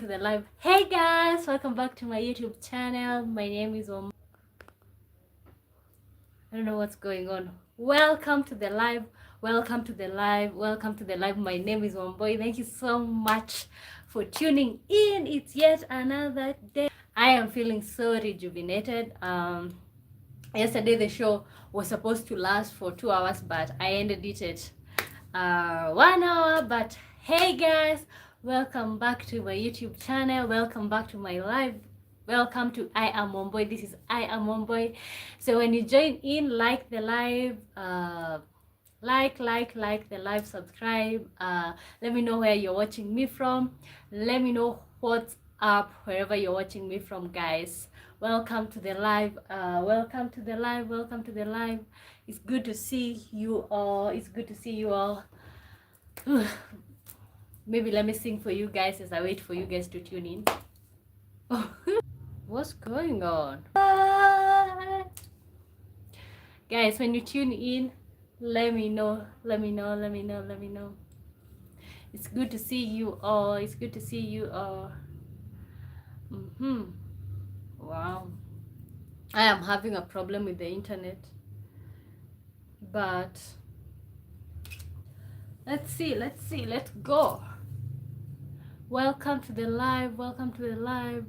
the live. Hey guys, welcome back to my YouTube channel. My name is I don't know what's going on. Welcome to the live. Welcome to the live. Welcome to the live. My name is Wamboy. Thank you so much for tuning in. It's yet another day. I am feeling so rejuvenated. Yesterday the show was supposed to last for 2 hours, but I ended it at 1 hour. But hey guys, welcome back to my YouTube channel. Welcome back to my live. Welcome to I Am Wamboy. This is I Am Wamboy. So when you join in, like the live, like the live, subscribe. Let me know where you're watching me from. Let me know what's up wherever you're watching me from, guys. Welcome to the live. Welcome to the live. Welcome to the live. It's good to see you all. It's good to see you all. Maybe let me sing for you guys as I wait for you guys to tune in. What's going on? Guys, when you tune in, let me know. It's good to see you all. It's good to see you all. Wow. I am having a problem with the internet. But let's see. Let's go. Welcome to the live. Welcome to the live.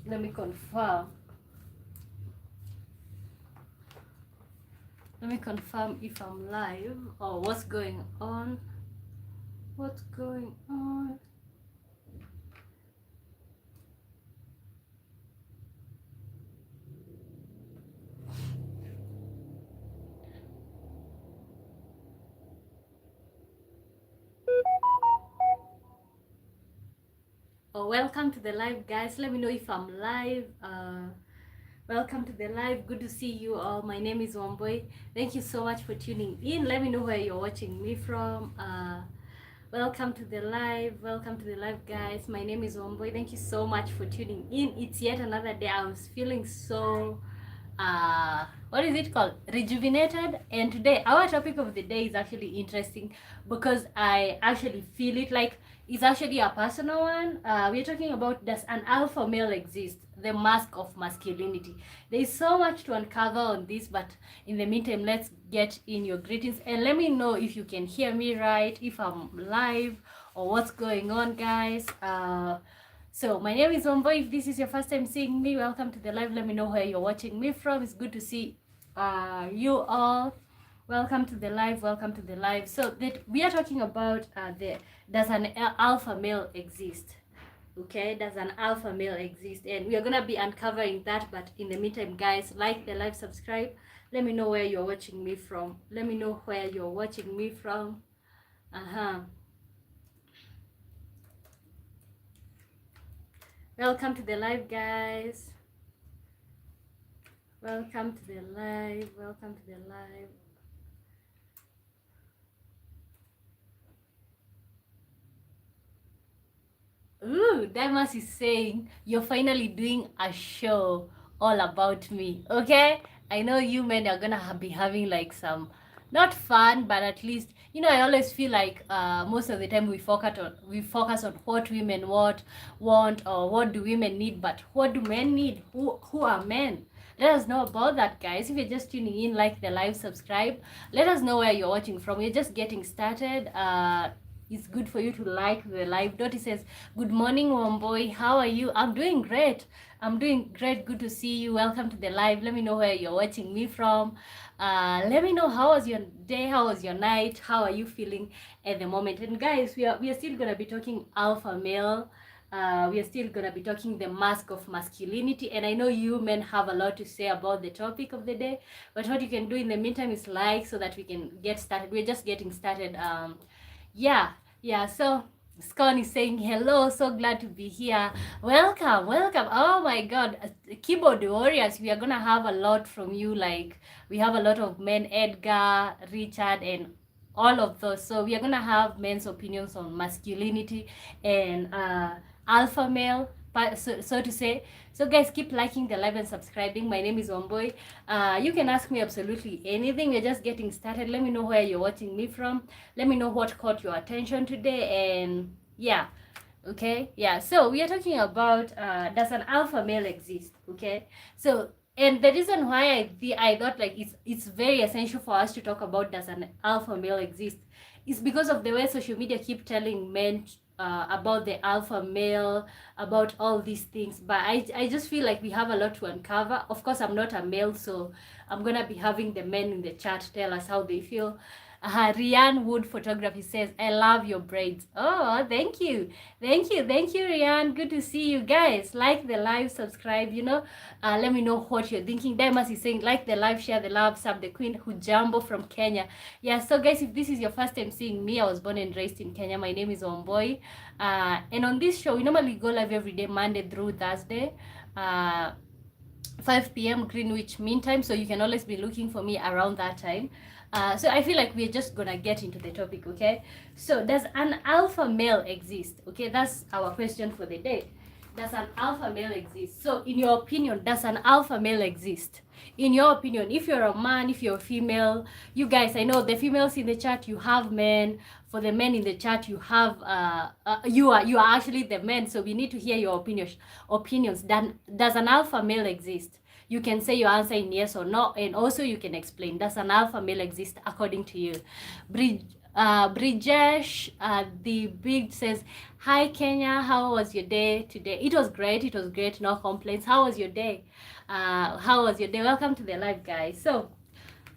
Let me confirm. Let me confirm if I'm live or what's going on. What's going on? Oh, welcome to the live, guys. Let me know if I'm live. Welcome to the live. Good to see you all. My name is Wamboy. Thank you so much for tuning in. Let me know where you're watching me from. Welcome to the live. Welcome to the live, guys. My name is Wamboy. Thank you so much for tuning in. It's yet another day. I was feeling so what is it called, rejuvenated. And today our topic of the day is actually interesting because I actually feel it like it's actually a personal one. We're talking about, does an alpha male exist? The mask of masculinity. There is so much to uncover on this, but in the meantime, let's get in your greetings and let me know if you can hear me right, if I'm live or what's going on, guys. So my name is Wamboy. If this is your first time seeing me, welcome to the live. Let me know where you're watching me from. It's good to see you all. Welcome to the live. Welcome to the live. So that we are talking about does an alpha male exist? Okay, does an alpha male exist? And we are gonna be uncovering that. But in the meantime, guys, like the live, subscribe. Let me know where you're watching me from. Let me know where you're watching me from. Welcome to the live, guys. Welcome to the live. Welcome to the live. Ooh, Damas is saying you're finally doing a show all about me. Okay, I know you men are gonna be having like some not fun, but at least, you know, I always feel like most of the time we focus on what women want or what do women need, but what do men need? Who are men? Let us know about that, guys. If you're just tuning in, like the live, subscribe. Let us know where you're watching from. We're just getting started. It's good for you to like the live. Dottie says, good morning, Wamboy. How are you? I'm doing great. Good to see you. Welcome to the live. Let me know where you're watching me from. Let me know how was your day, how was your night, how are you feeling at the moment. And guys, we are still gonna be talking alpha male. We are still gonna be talking the mask of masculinity, and I know you men have a lot to say about the topic of the day, but what you can do in the meantime is like, so that we can get started. We're just getting started. Yeah, so Scon is saying hello, so glad to be here. Welcome. Oh my god, keyboard warriors, we are gonna have a lot from you. Like, we have a lot of men, Edgar, Richard, and all of those. So we are gonna have men's opinions on masculinity and alpha male. so to say. So guys, keep liking the live and subscribing. My name is Omboy. You can ask me absolutely anything. We're just getting started. Let me know where you're watching me from. Let me know what caught your attention today. And yeah, okay, yeah, so we are talking about does an alpha male exist? Okay, so and the reason why I thought like it's very essential for us to talk about does an alpha male exist is because of the way social media keep telling men about the alpha male, about all these things. But I just feel like we have a lot to uncover. Of course, I'm not a male, so I'm gonna be having the men in the chat tell us how they feel. Rian Wood Photography says, I love your braids. Oh, thank you. Thank you, Rian. Good to see you guys. Like the live, subscribe, let me know what you're thinking. Dimas is saying, like the live, share the love, sub the queen, Hujambo from Kenya. Yeah, so guys, if this is your first time seeing me, I was born and raised in Kenya. My name is Omboy. And on this show, we normally go live every day, Monday through Thursday. 5 p.m. Greenwich Mean Time, so you can always be looking for me around that time. So I feel like we're just gonna get into the topic, okay? So does an alpha male exist? Okay, that's our question for the day. Does an alpha male exist? So in your opinion, does an alpha male exist? In your opinion, if you're a man, if you're a female, you guys, I know the females in the chat, you have men. For the men in the chat, you have you are actually the men, so we need to hear your opinions. Does an alpha male exist? You can say your answer in yes or no, and also you can explain, does an alpha male exist according to you? Brijesh, the big says, hi Kenya, how was your day today? It was great, no complaints. How was your day? Welcome to the live, guys. So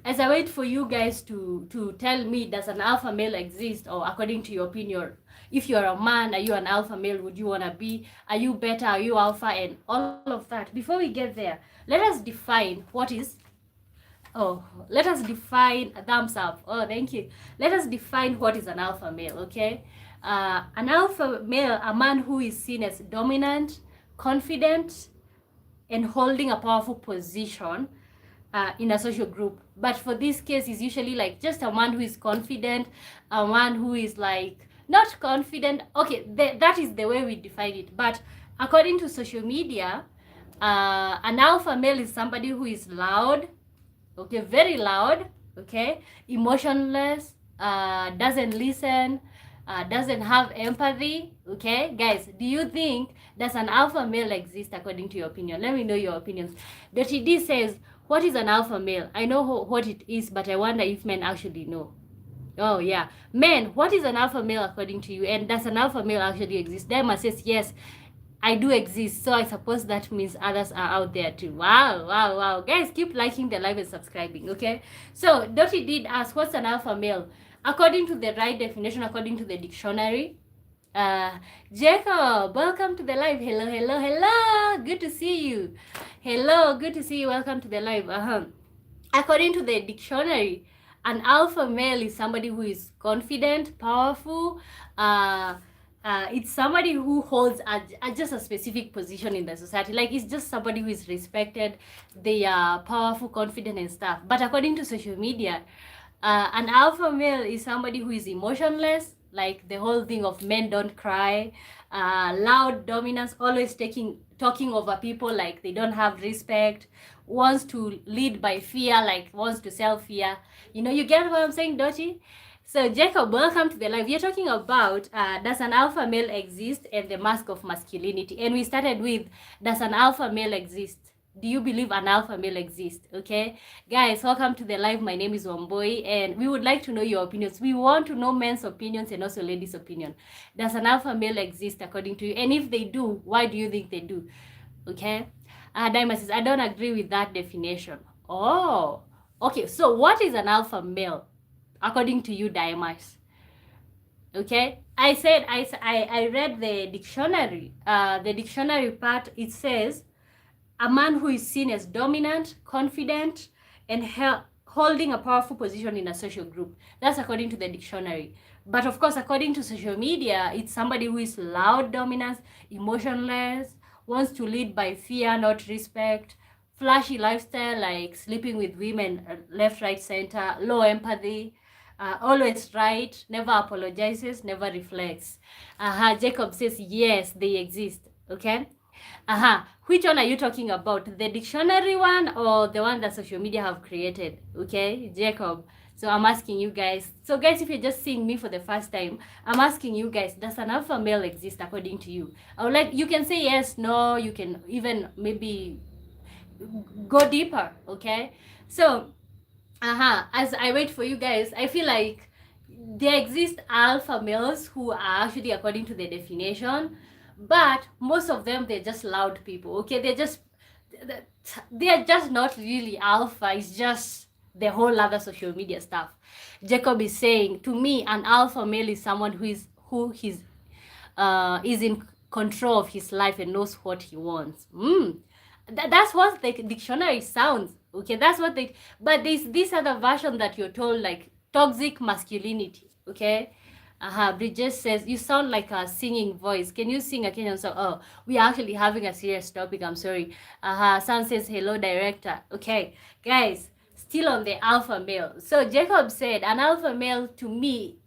as I wait for you guys to tell me, does an alpha male exist? Or according to your opinion, if you're a man, are you an alpha male? Would you want to be? Are you better? Are you alpha? And all of that. Before we get there, let us define what is. Oh, let us define a thumbs up. Oh, thank you. Let us define what is an alpha male, okay? An alpha male, a man who is seen as dominant, confident, and holding a powerful position in a social group. But for this case, is usually like just a man who is confident, a man who is like not confident. Okay, that is the way we define it. But according to social media, an alpha male is somebody who is loud, okay, very loud, okay, emotionless, doesn't listen, doesn't have empathy. Okay, guys, do you think does an alpha male exist according to your opinion? Let me know your opinions. Dirty D says, what is an alpha male? I know what it is, but I wonder if men actually know. Oh yeah, men, what is an alpha male according to you? And does an alpha male actually exist? Dema says yes, I do exist, so I suppose that means others are out there too. Wow. Guys, keep liking the live and subscribing, okay? So, Dottie did ask, what's an alpha male? According to the right definition, according to the dictionary, Jacob, welcome to the live. Hello. Good to see you. Hello, good to see you. Welcome to the live. According to the dictionary, an alpha male is somebody who is confident, powerful, it's somebody who holds just a specific position in the society. Like, it's just somebody who is respected, they are powerful, confident, and stuff. But according to social media, an alpha male is somebody who is emotionless, like the whole thing of men don't cry, loud dominance, always talking over people like they don't have respect, wants to lead by fear, like wants to sell fear. You get what I'm saying, Dochi? So, Jacob, welcome to the live. We are talking about does an alpha male exist and the mask of masculinity. And we started with, does an alpha male exist? Do you believe an alpha male exists? Okay, guys, welcome to the live. My name is Omboy, and we would like to know your opinions. We want to know men's opinions and also ladies' opinion. Does an alpha male exist according to you? And if they do, why do you think they do? Okay, Diamond says, I don't agree with that definition. Oh, okay. So what is an alpha male according to you, Diamas? Okay, I said I read the dictionary. The dictionary part, it says a man who is seen as dominant, confident, and holding a powerful position in a social group. That's according to the dictionary. But of course, according to social media, it's somebody who is loud, dominant, emotionless, wants to lead by fear, not respect, flashy lifestyle like sleeping with women left, right, center, low empathy, always right, never apologizes, never reflects. Jacob says, yes, they exist. Okay? Which one are you talking about? The dictionary one or the one that social media have created? Okay, Jacob. So I'm asking you guys. So guys, if you're just seeing me for the first time, I'm asking you guys, does an alpha male exist according to you? I would like, you can say yes, no, you can even maybe go deeper, okay? So, as I wait for you guys, I feel like there exist alpha males who are actually according to the definition, but most of them, they're just loud people, okay? They're just not really alpha. It's just the whole other social media stuff. Jacob is saying, to me, an alpha male is someone who is in control of his life and knows what he wants. That's what the dictionary sounds. Okay, that's what they. But there's this other version that you're told, like toxic masculinity. Okay. Bridget says, you sound like a singing voice. Can you sing a Kenyan song? Oh, we are actually having a serious topic. I'm sorry. Sun says, hello, director. Okay, guys, still on the alpha male. So Jacob said, an alpha male to me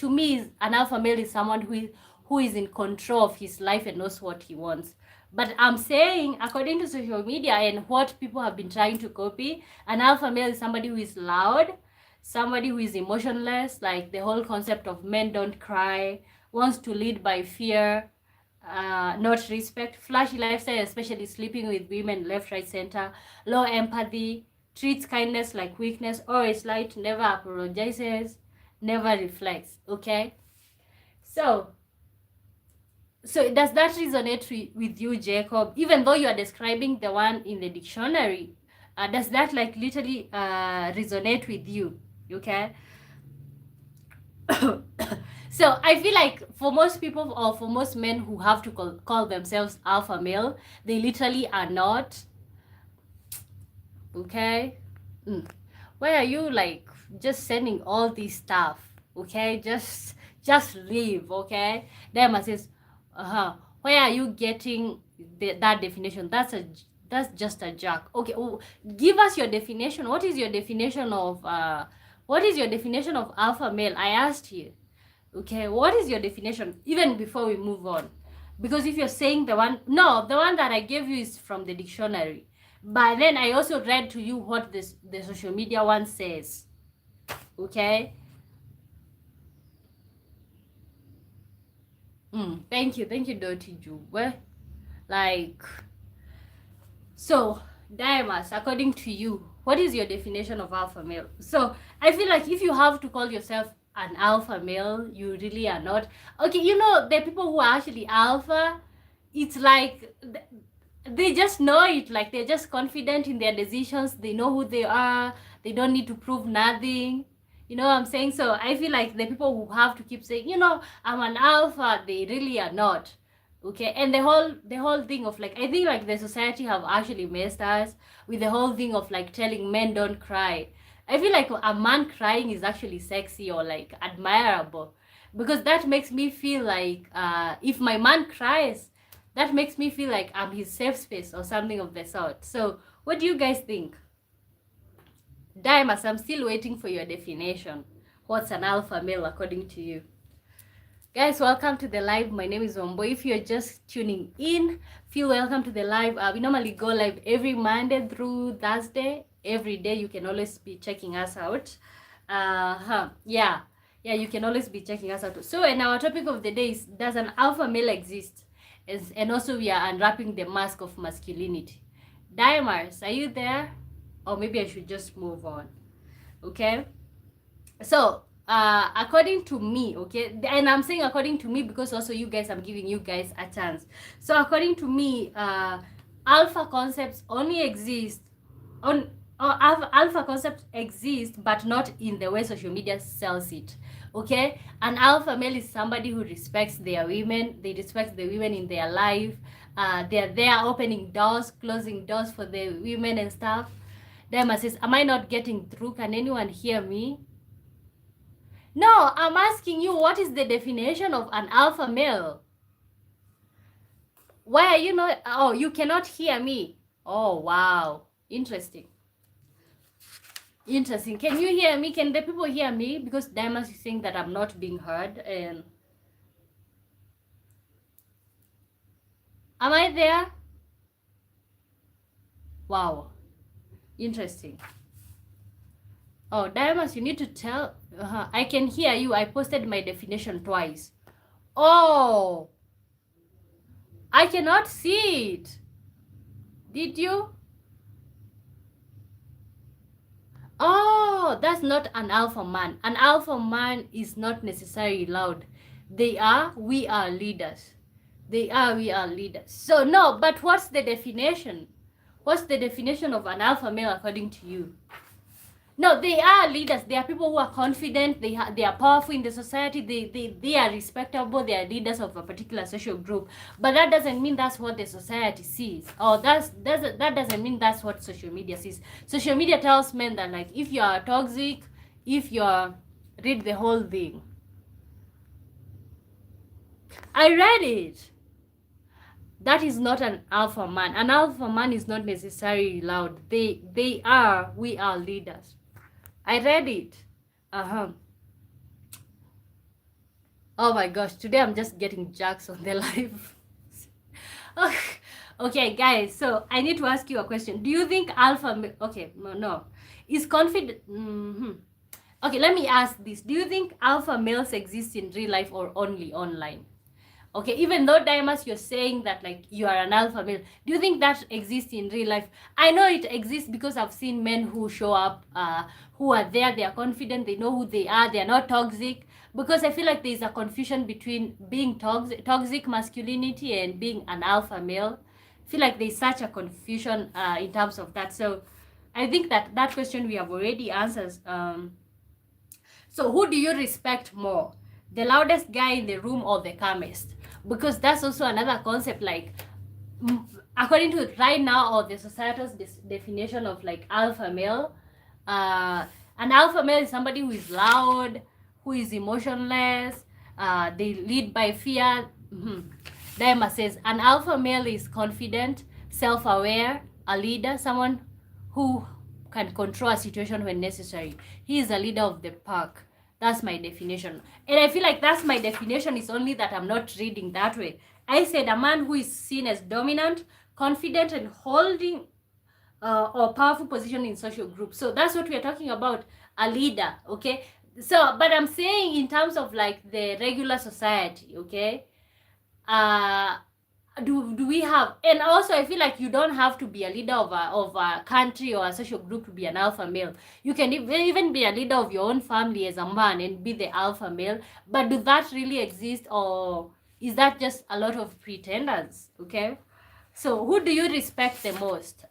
is an alpha male is someone who is in control of his life and knows what he wants. But I'm saying, according to social media and what people have been trying to copy, an alpha male is somebody who is loud, somebody who is emotionless, like the whole concept of men don't cry, wants to lead by fear, not respect, flashy lifestyle, especially sleeping with women left, right, center, low empathy, treats kindness like weakness, always light, never apologizes, never reflects. Okay, so does that resonate with you, Jacob? Even though you are describing the one in the dictionary, does that like literally resonate with you? Okay. So I feel like for most people or for most men who have to call themselves alpha male, they literally are not. Okay. Why are you like just sending all this stuff? Okay, just leave. Okay. Diamond says, where are you getting that definition? That's just a jerk. Okay, give us your definition. What is your definition of alpha male? I asked you. Okay, what is your definition? Even before we move on, because if you're saying the one that I gave you is from the dictionary, but then I also read to you what the social media one says. Okay. Thank you, Doti Ju. Well, like, so Diamas, according to you, what is your definition of alpha male? So I feel like if you have to call yourself an alpha male, you really are not. Okay, the people who are actually alpha, it's like they just know it. Like, they're just confident in their decisions. They know who they are. They don't need to prove nothing. You know what I'm saying? So I feel like the people who have to keep saying, I'm an alpha, they really are not. Okay, and the whole thing of, like, I think like the society have actually messed us with the whole thing of like telling men don't cry. I feel like a man crying is actually sexy or like admirable, because that makes me feel like if my man cries, that makes me feel like I'm his safe space or something of the sort. So what do you guys think? Dimas, I'm still waiting for your definition. What's an alpha male according to you? Guys, welcome to the live. My name is Wombo. If you're just tuning in, feel welcome to the live. We normally go live every Monday through Thursday. Every day, you can always be checking us out. Yeah, you can always be checking us out. So, and our topic of the day is, does an alpha male exist? And also, we are unwrapping the mask of masculinity. Diamars, are you there? Or maybe I should just move on. Okay. So according to me, okay, and I'm saying according to me because also you guys, I'm giving you guys a chance. So according to me, alpha concepts only exist on alpha concepts exist, but not in the way social media sells it. Okay, an alpha male is somebody who respects their women. They respect the women in their life. They're there opening doors, closing doors for the women and stuff. Dema says, am I not getting through? Can anyone hear me? No, I'm asking you, what is the definition of an alpha male? Why are you not? Oh, you cannot hear me. Oh, wow. Interesting. Can you hear me? Can the people hear me? Because Diamond is saying that I'm not being heard. And Am I there? Wow. Interesting. Oh, Diamonds, you need to tell. I can hear you. I posted my definition twice. Oh, I cannot see it. Did you? Oh, that's not an alpha man. An alpha man is not necessarily loud. We are leaders. We are leaders. So, no, but what's the definition? What's the definition of an alpha male according to you? No, they are leaders. They are people who are confident. They are powerful in the society. They are respectable. They are leaders of a particular social group. But that doesn't mean that's what the society sees. Or that doesn't mean that's what social media sees. Social media tells men that, like, if you are toxic, if you're read the whole thing. I read it. That is not an alpha man. An alpha man is not necessarily loud. We are leaders. I read it. Oh my gosh, today I'm just getting jacks on the live. Okay, guys, so I need to ask you a question. Do you think okay, no. Is confident Okay, let me ask this. Do you think alpha males exist in real life or only online? Okay, even though Dimas, you're saying that like you are an alpha male, do you think that exists in real life? I know it exists because I've seen men who show up, who are there, they are confident, they know who they are, they are not toxic. Because I feel like there's a confusion between being toxic masculinity and being an alpha male. I feel like there's such a confusion in terms of that. So I think that question we have already answered. So who do you respect more? The loudest guy in the room or the calmest? Because that's also another concept, like according to right now or the society's definition of like alpha male, an alpha male is somebody who is loud, who is emotionless, they lead by fear. Daima says an alpha male is confident, self-aware, a leader, someone who can control a situation when necessary. He is a leader of the pack. That's my definition. And I feel like that's my definition. It's only that I'm not reading that way. I said a man who is seen as dominant, confident, and holding or powerful position in social groups. So that's what we're talking about, a leader, okay? So, but I'm saying in terms of like the regular society, okay? Do we have, and also I feel like you don't have to be a leader of a country or a social group to be an alpha male. You can even be a leader of your own family as a man and be the alpha male. But do that really exist, or is that just a lot of pretenders? Okay, so who do you respect the most?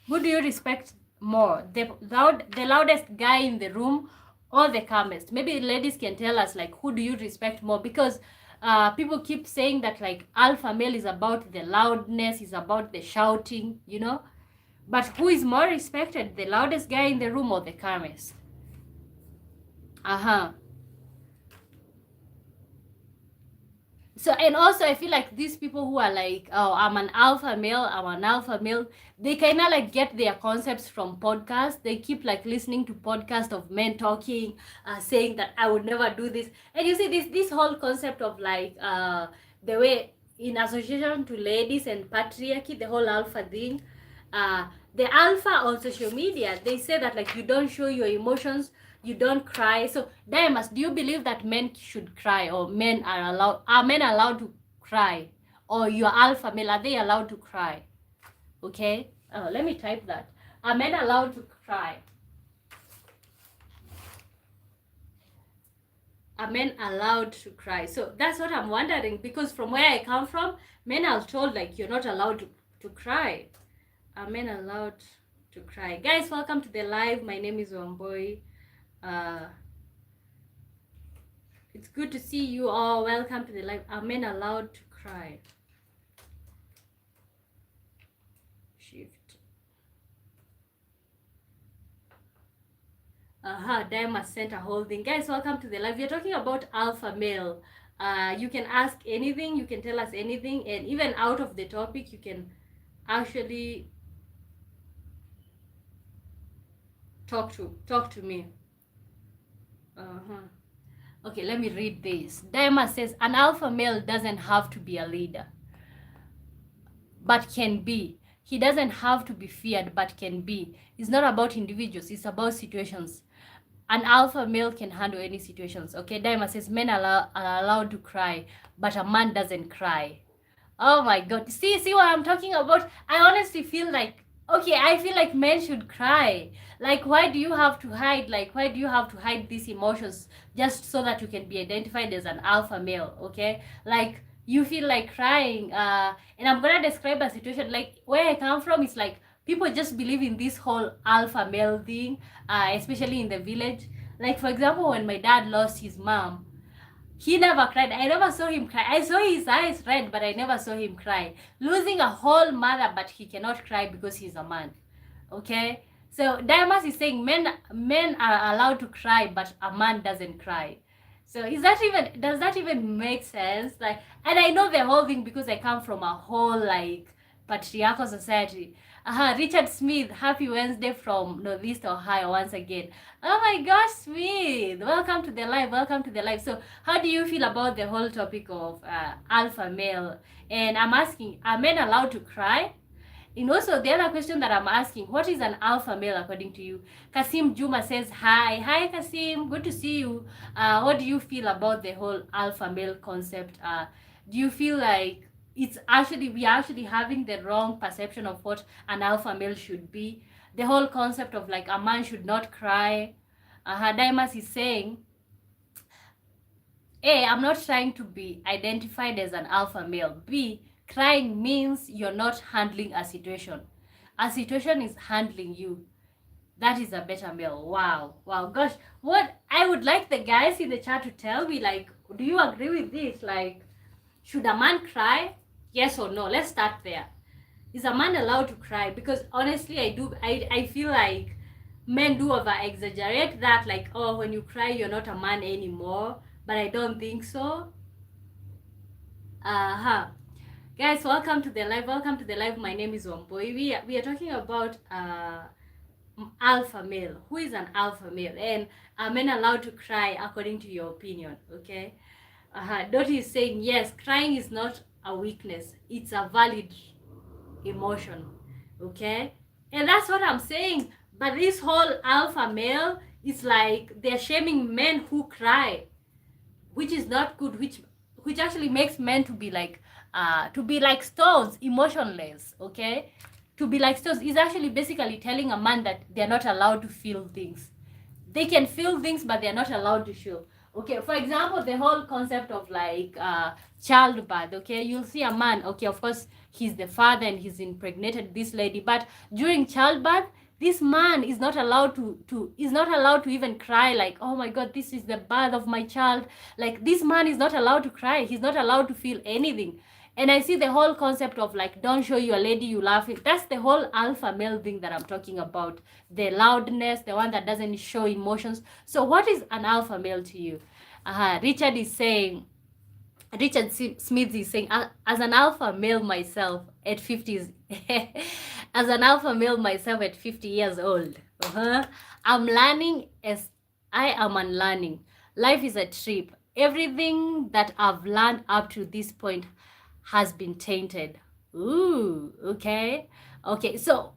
Who do you respect more, the loudest guy in the room or the calmest? Maybe ladies can tell us, like, who do you respect more? Because people keep saying that like alpha male is about the loudness, is about the shouting, you know. But who is more respected, the loudest guy in the room or the calmest? So, and also I feel like these people who are like, oh, I'm an alpha male, they kind of like get their concepts from podcasts. They keep like listening to podcasts of men talking, saying that I would never do this. And you see this whole concept of like the way in association to ladies and patriarchy, the whole alpha thing, the alpha on social media, they say that like you don't show your emotions, you don't cry. So Diamas, do you believe that men should cry, or are men allowed to cry? Or your alpha male, are they allowed to cry? Okay, let me type that. Are men allowed to cry? Are men allowed to cry? So that's what I'm wondering, because from where I come from, men are told like you're not allowed to cry. Are men allowed to cry? Guys, welcome to the live. My name is Wamboy. It's good to see you all. Welcome to the live. Are men allowed to cry? Shift. Diamond sent a whole thing. Guys, welcome to the live. We're talking about alpha male. You can ask anything, you can tell us anything, and even out of the topic, you can actually talk to me. Okay, let me read this. Diamond says an alpha male doesn't have to be a leader. but can be. He doesn't have to be feared, but can be. It's not about individuals, it's about situations. An alpha male can handle any situations. Okay, Daima says men are allowed to cry, but a man doesn't cry. Oh my god. See what I'm talking about? I honestly feel like, okay, I feel like men should cry. Like, why do you have to hide? Like, why do you have to hide these emotions just so that you can be identified as an alpha male? Okay, like you feel like crying. And I'm gonna describe a situation like where I come from. It's like people just believe in this whole alpha male thing, especially in the village. Like, for example, when my dad lost his mom, he never cried. I never saw him cry. I saw his eyes red, but I never saw him cry. Losing a whole mother, but he cannot cry because he's a man. Okay? So Diamas is saying men are allowed to cry, but a man doesn't cry. So does that even make sense? Like, and I know the whole thing because I come from a whole like patriarchal society. Richard Smith, happy Wednesday from Northeast Ohio once again. Oh my gosh, Smith, welcome to the live. Welcome to the live. So, how do you feel about the whole topic of alpha male? And I'm asking, are men allowed to cry? And also, the other question that I'm asking, what is an alpha male according to you? Kasim Juma says, hi. Hi, Kasim. Good to see you. What do you feel about the whole alpha male concept? Do you feel like we are actually having the wrong perception of what an alpha male should be? The whole concept of like a man should not cry. Daimas is saying, A, I'm not trying to be identified as an alpha male. B, crying means you're not handling a situation. A situation is handling you. That is a better male. Wow. Wow. Gosh. What I would like the guys in the chat to tell me, like, do you agree with this? Like, should a man cry? Yes or no? Let's start there. Is a man allowed to cry? Because honestly, I feel like men do over exaggerate that, like, oh, when you cry, you're not a man anymore. But I don't think so. Guys, welcome to the live. Welcome to the live. My name is Wamboi. We are talking about alpha male. Who is an alpha male? And are men allowed to cry according to your opinion? Okay. Dottie is saying yes, crying is not a weakness. It's a valid emotion. Okay. And that's what I'm saying. But this whole alpha male is like they're shaming men who cry, which is not good, which actually makes men to be like stones, emotionless. Okay, to be like stones is actually basically telling a man that they're not allowed to feel things. They can feel things, but they're not allowed to show. Okay, for example, the whole concept of like childbirth. Okay, you'll see a man, okay, of course he's the father and he's impregnated this lady, but during childbirth this man is not allowed to even cry, like, oh my god, this is the birth of my child. Like, this man is not allowed to cry. He's not allowed to feel anything. And I see the whole concept of like, don't show your lady you love it. That's the whole alpha male thing that I'm talking about. The loudness, the one that doesn't show emotions. So what is an alpha male to you? Richard Smith is saying, as an alpha male myself at 50s, as an alpha male myself at 50 years old, I'm learning as I am unlearning. Life is a trip. Everything that I've learned up to this point has been tainted. Ooh, okay. Okay, so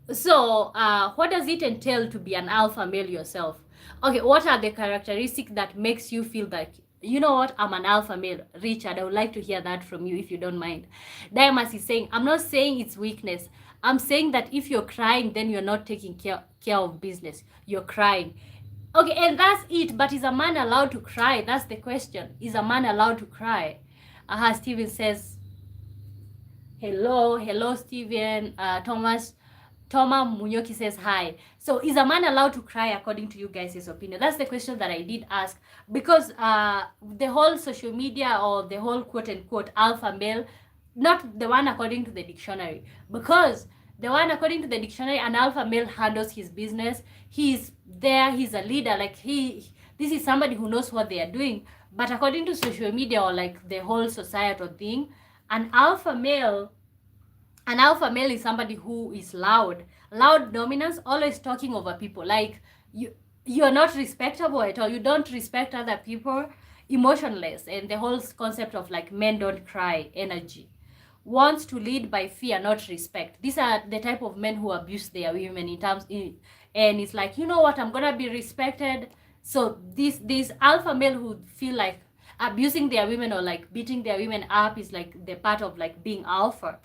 what does it entail to be an alpha male yourself? Okay, what are the characteristics that makes you feel like, you know what, I'm an alpha male? Richard, I would like to hear that from you if you don't mind. Diamas is saying, I'm not saying it's weakness. I'm saying that if you're crying, then you're not taking care of business. You're crying. Okay, and that's it. But is a man allowed to cry? That's the question. Is a man allowed to cry? Steven says, hello, Steven. Toma Munyoki says hi. So is a man allowed to cry according to you guys' opinion? That's the question that I did ask, because the whole social media, or the whole quote unquote alpha male, not the one according to the dictionary, because the one according to the dictionary, an alpha male handles his business. He's there, he's a leader, like this is somebody who knows what they are doing. But according to social media, or like the whole societal thing, an alpha male is somebody who is loud dominance, always talking over people. Like, you're not respectable at all. You don't respect other people, emotionless, and the whole concept of like men don't cry energy. wants to lead by fear, not respect. These are the type of men who abuse their women and it's like, you know what, I'm gonna be respected. So this alpha male who feel like abusing their women or like beating their women up is like the part of like being alpha.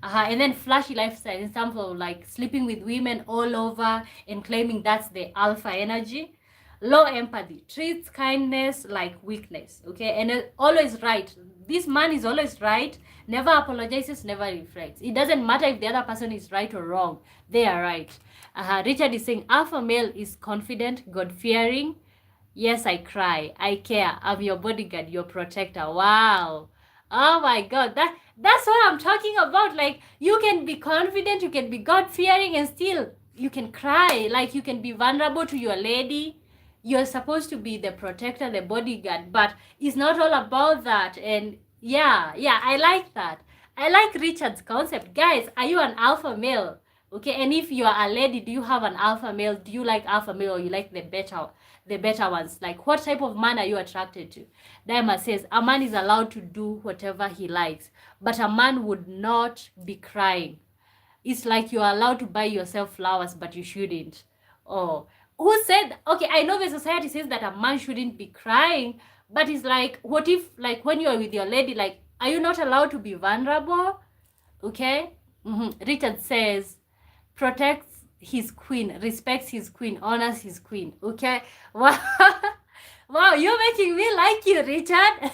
And then flashy lifestyle in terms of like sleeping with women all over and claiming that's the alpha energy. Low empathy, treats kindness like weakness, okay? And always right. This man is always right, never apologizes, never reflects. It doesn't matter if the other person is right or wrong, they are right. Richard is saying alpha male is confident, God-fearing. Yes, I cry, I care, I'm your bodyguard, your protector. Wow. Oh my God, that's what I'm talking about. Like, you can be confident, you can be God-fearing, and still you can cry. Like, you can be vulnerable to your lady. You're supposed to be the protector, the bodyguard, but it's not all about that. And yeah, I like that. I like Richard's concept. Guys, are you an alpha male? Okay, and if you are a lady, do you have an alpha male? Do you like alpha male or you like the better ones? Like, what type of man are you attracted to? Diamond says a man is allowed to do whatever he likes, but a man would not be crying. It's like you're allowed to buy yourself flowers, but you shouldn't. Oh, who said? Okay, I know the society says that a man shouldn't be crying, but it's like, what if, like, when you're with your lady, like, are you not allowed to be vulnerable? Okay. Richard says protects his queen, respects his queen, honors his queen. Okay. Wow. Wow, you're making me like you, Richard.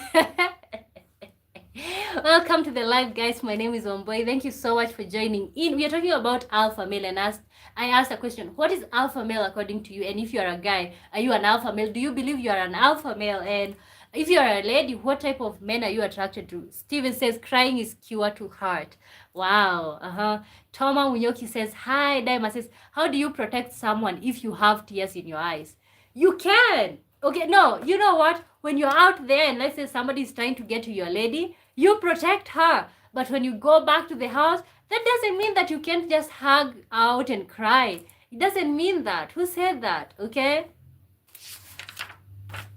Welcome to the live, guys. My name is Omboy. Thank you so much for joining in. We are talking about alpha male, and I asked a question: what is alpha male according to you? And if you are a guy, are you an alpha male? Do you believe you are an alpha male? And if you are a lady, what type of men are you attracted to? Steven says crying is cure to heart. Wow. Toma Munyoki says hi. Daima says, how do you protect someone if you have tears in your eyes? You can. Okay, no, you know what? When you're out there and let's say somebody is trying to get to your lady, you protect her. But when you go back to the house, that doesn't mean that you can't just hug out and cry. It doesn't mean that. Who said that? Okay?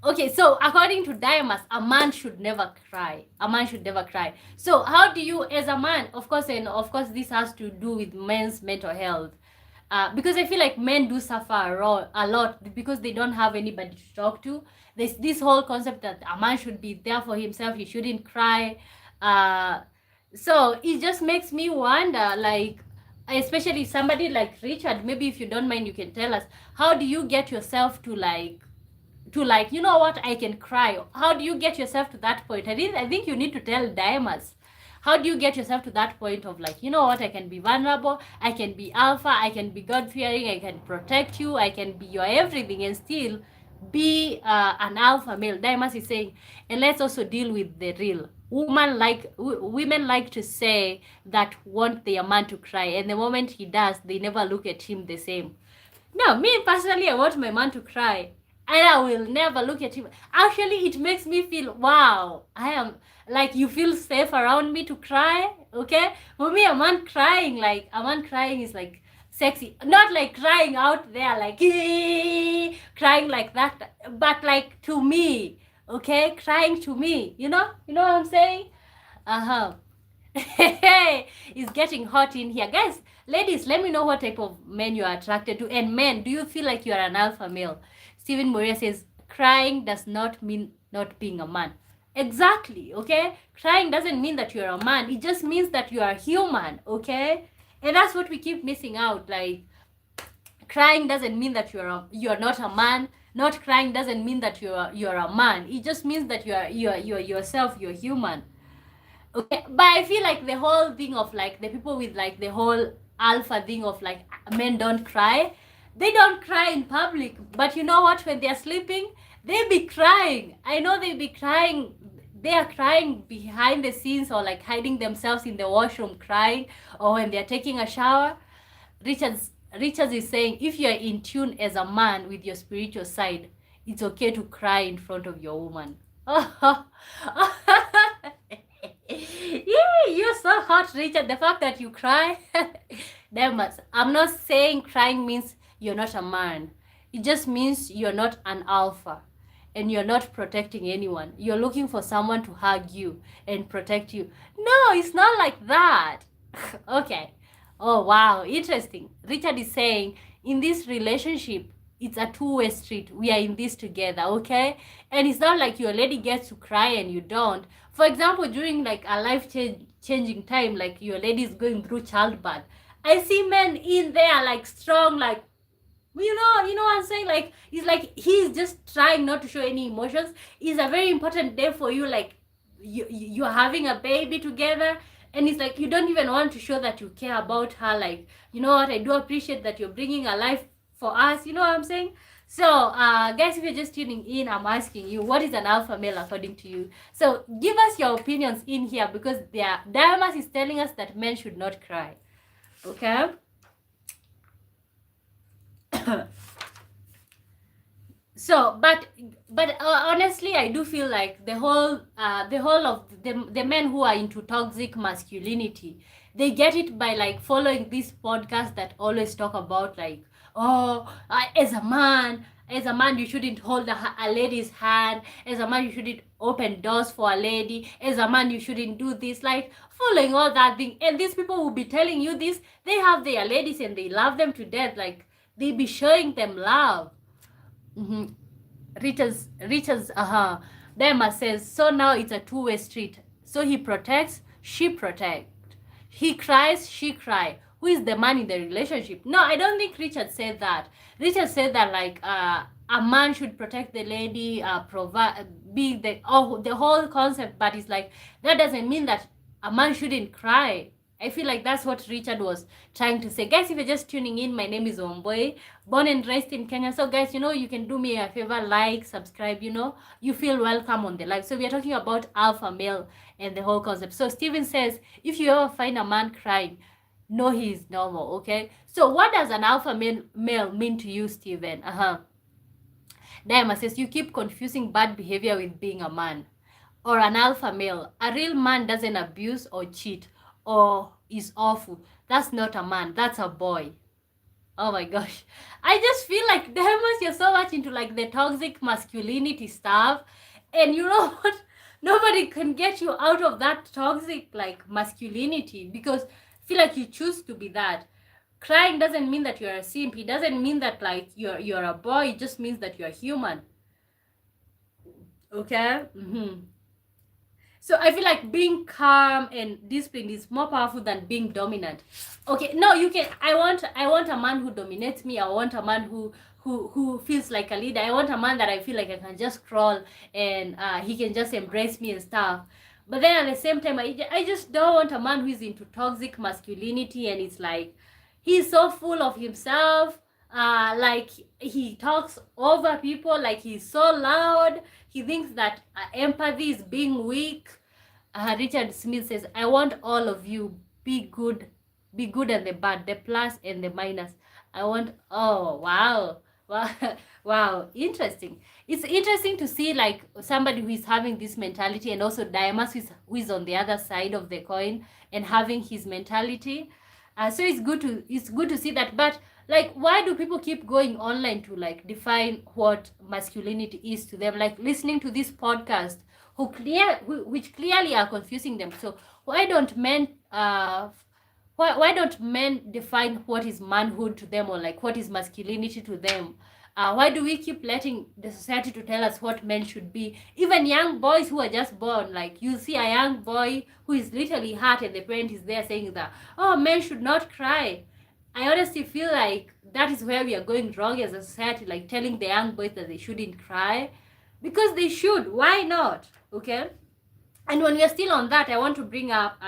Okay, so according to Diamas, a man should never cry. A man should never cry. So how do you, as a man, of course, and of course this has to do with men's mental health. Because I feel like men do suffer a lot because they don't have anybody to talk to. There's this whole concept that a man should be there for himself. He shouldn't cry. So it just makes me wonder, like, especially somebody like Richard, maybe if you don't mind, you can tell us, how do you get yourself to you know what, I can cry? How do you get yourself to that point? I think you need to tell Diamas. How do you get yourself to that point of like, you know what, I can be vulnerable, I can be alpha, I can be God-fearing, I can protect you, I can be your everything and still be an alpha male. Diamas is saying, and let's also deal with the real. Women like to say that want their man to cry, and the moment he does, they never look at him the same. No, me personally, I want my man to cry. And I will never look at him. Actually, it makes me feel, wow, I am, like, you feel safe around me to cry, okay? For me, a man crying is like sexy. Not like crying out there, like, crying like that, but like to me, okay? Crying to me, you know? You know what I'm saying? It's getting hot in here. Guys, ladies, let me know what type of men you are attracted to. And men, do you feel like you are an alpha male? Stephen Moria says, crying does not mean not being a man. Exactly, okay? Crying doesn't mean that you're a man. It just means that you are human, okay? And that's what we keep missing out. Like, crying doesn't mean that you're not a man. Not crying doesn't mean that you're a man. It just means that you're yourself, you're human. Okay, but I feel like the whole thing of like the people with like the whole alpha thing of like men don't cry, they don't cry in public, but you know what, when they're sleeping, they be crying. I know they be crying. They are crying behind the scenes or like hiding themselves in the washroom crying, or when they're taking a shower. Richards is saying, if you're in tune as a man with your spiritual side, it's okay to cry in front of your woman. Yeah, you're so hot, Richard. The fact that you cry, I'm not saying crying means you're not a man. It just means you're not an alpha. and you're not protecting anyone. You're looking for someone to hug you and protect you. No, it's not like that. Okay. Oh, wow. Interesting. Richard is saying in this relationship, it's a two-way street. We are in this together, okay? And it's not like your lady gets to cry and you don't. For example, during like a life-changing time, like your lady is going through childbirth, I see men in there like strong, like, you know what I'm saying? Like, it's like he's just trying not to show any emotions. It's a very important day for you, like you're having a baby together, and it's like you don't even want to show that you care about her. Like, you know what, I do appreciate that you're bringing a life for us. You know what I'm saying? So, guys, if you're just tuning in, I'm asking you, what is an alpha male according to you? So, give us your opinions in here, because Diamas is telling us that men should not cry. Okay? So, but honestly, I do feel like the whole of the men who are into toxic masculinity, they get it by like following this podcast that always talk about like, oh, as a man you shouldn't hold a lady's hand, as a man you shouldn't open doors for a lady, as a man you shouldn't do this, like following all that thing. And these people will be telling you this. They have their ladies and they love them to death, like they be showing them love. Mm-hmm. Richards, Dema says, so now it's a two-way street. So he protects, she protect. He cries, she cry. Who is the man in the relationship? No, I don't think Richard said that. Richard said that like a man should protect the lady, provide, be the whole concept. But it's like that doesn't mean that a man shouldn't cry. I feel like that's what Richard was trying to say. Guys, if you're just tuning in, my name is Omboy, born and raised in Kenya. So guys, you know, you can do me a favor, like, subscribe, you know, you feel welcome on the live. So we are talking about alpha male and the whole concept. So Steven says, if you ever find a man crying, no, he is normal, okay? So what does an alpha male mean to you, Steven? Diana says, you keep confusing bad behavior with being a man. Or an alpha male. A real man doesn't abuse or cheat or is awful. That's not a man. That's a boy. Oh my gosh. I just feel like Diamonds, you're so much into like the toxic masculinity stuff. And you know what? Nobody can get you out of that toxic like masculinity, because I feel like you choose to be that. Crying doesn't mean that you're a simp. It doesn't mean that like you're a boy. It just means that you're human. Okay? So I feel like being calm and disciplined is more powerful than being dominant. Okay, no, you can. I want a man who dominates me. I want a man who feels like a leader. I want a man that I feel like I can just crawl and he can just embrace me and stuff. But then at the same time, I just don't want a man who is into toxic masculinity and it's like he's so full of himself. Like he talks over people, like he's so loud. He thinks that empathy is being weak. Richard Smith says, I want all of you. Be good and the bad, the plus and the minus. I want, oh, wow. Wow, wow, interesting. It's interesting to see like somebody who is having this mentality, and also Diamas who is on the other side of the coin and having his mentality. So it's good to see that. But like, why do people keep going online to like define what masculinity is to them? Like listening to this podcast, which clearly are confusing them. So why don't men why don't men define what is manhood to them, or like what is masculinity to them? Why do we keep letting the society to tell us what men should be? Even young boys who are just born, like you see a young boy who is literally hurt and the parent is there saying that, oh, men should not cry. I honestly feel like that is where we are going wrong as a society, like telling the young boys that they shouldn't cry, because they should. Why not? Okay. And when we are still on that, I want to bring up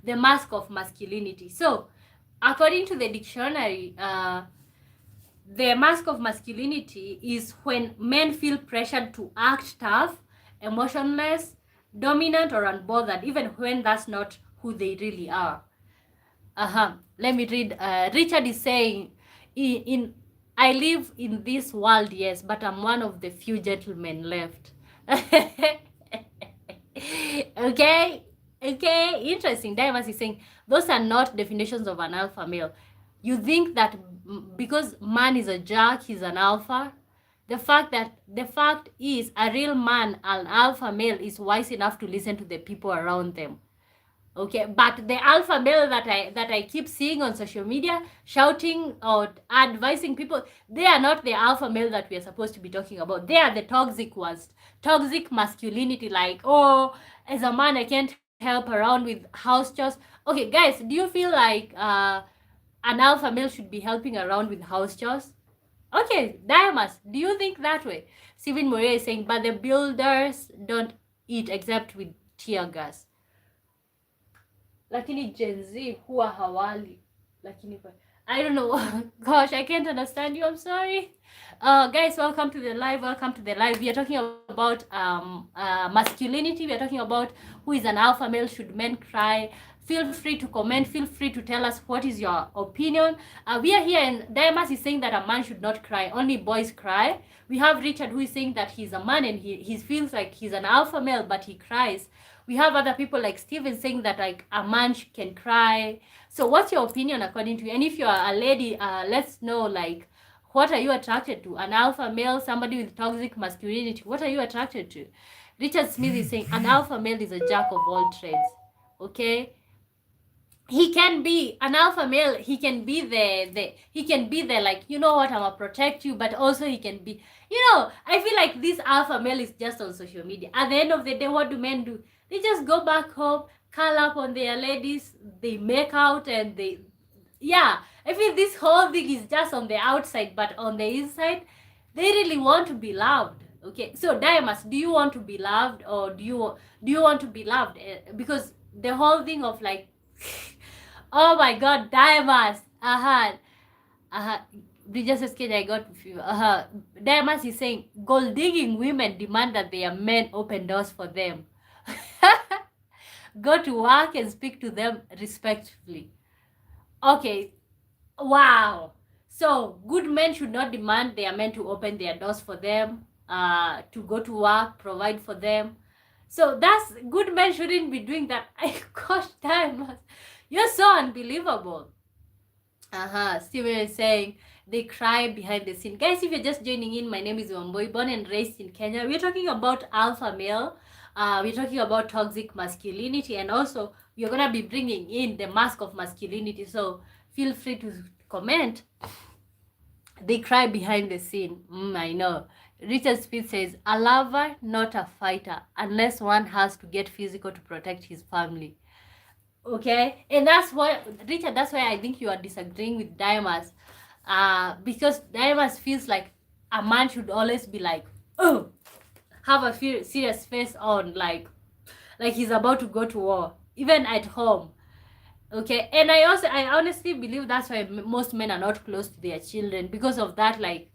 the mask of masculinity. So according to the dictionary, the mask of masculinity is when men feel pressured to act tough, emotionless, dominant, or unbothered, even when that's not who they really are. Let me read. Richard is saying, in I live in this world, yes, but I'm one of the few gentlemen left. Okay, interesting. Diamonds is saying, those are not definitions of an alpha male. You think that because man is a jerk, he's an alpha? The fact is, a real man, an alpha male, is wise enough to listen to the people around them. Okay, but the alpha male that I keep seeing on social media shouting or advising people, they are not the alpha male that we are supposed to be talking about. They are the toxic ones. Toxic masculinity, like, oh, as a man I can't help around with house chores. Okay, guys, do you feel like an alpha male should be helping around with house chores? Okay, Diamas, do you think that way? Steven Morea is saying, but the builders don't eat except with tear gas. Lakini Gen Z huwa hawali. Lakini I don't know. Gosh, I can't understand you. I'm sorry. Guys, welcome to the live. Welcome to the live. We are talking about masculinity. We are talking about who is an alpha male. Should men cry? Feel free to comment. Feel free to tell us what is your opinion. We are here, and Diamas is saying that a man should not cry. Only boys cry. We have Richard, who is saying that he's a man and he feels like he's an alpha male, but he cries. We have other people like Steven saying that like a man can cry. So what's your opinion according to you? And if you're a lady, let's know, like, what are you attracted to? An alpha male, somebody with toxic masculinity, what are you attracted to? Richard Smith is saying an alpha male is a jack of all trades. Okay, he can be an alpha male. He can be the like, you know what, I'm gonna protect you, but also he can be, I feel like this alpha male is just on social media. At the end of the day, what do men do? They just go back home, curl up on their ladies, they make out, and I feel this whole thing is just on the outside, but on the inside they really want to be loved. Okay, so Diamas, do you want to be loved, or do you want to be loved? Because the whole thing of like oh my god, Diamas. Bridges says, I got with you. Diamas is saying gold digging women demand that their men open doors for them. Go to work and speak to them respectfully. Okay, wow. So good men should not demand their men to open their doors for them, to go to work, provide for them. So that's good men shouldn't be doing that. Gosh, Diamas, you're so unbelievable. Steven is saying they cry behind the scene. Guys, if you're just joining in, my name is Wamboi, born and raised in Kenya. We're talking about alpha male. We're talking about toxic masculinity, and also we're gonna be bringing in the mask of masculinity. So feel free to comment. They cry behind the scene. I know. Richard Smith says, a lover, not a fighter, unless one has to get physical to protect his family. Okay, and that's why, Richard, that's why I think you are disagreeing with Diamas, because Diamas feels like a man should always be like, oh, have a serious face on, like he's about to go to war, even at home. Okay, and I honestly believe that's why most men are not close to their children, because of that, like,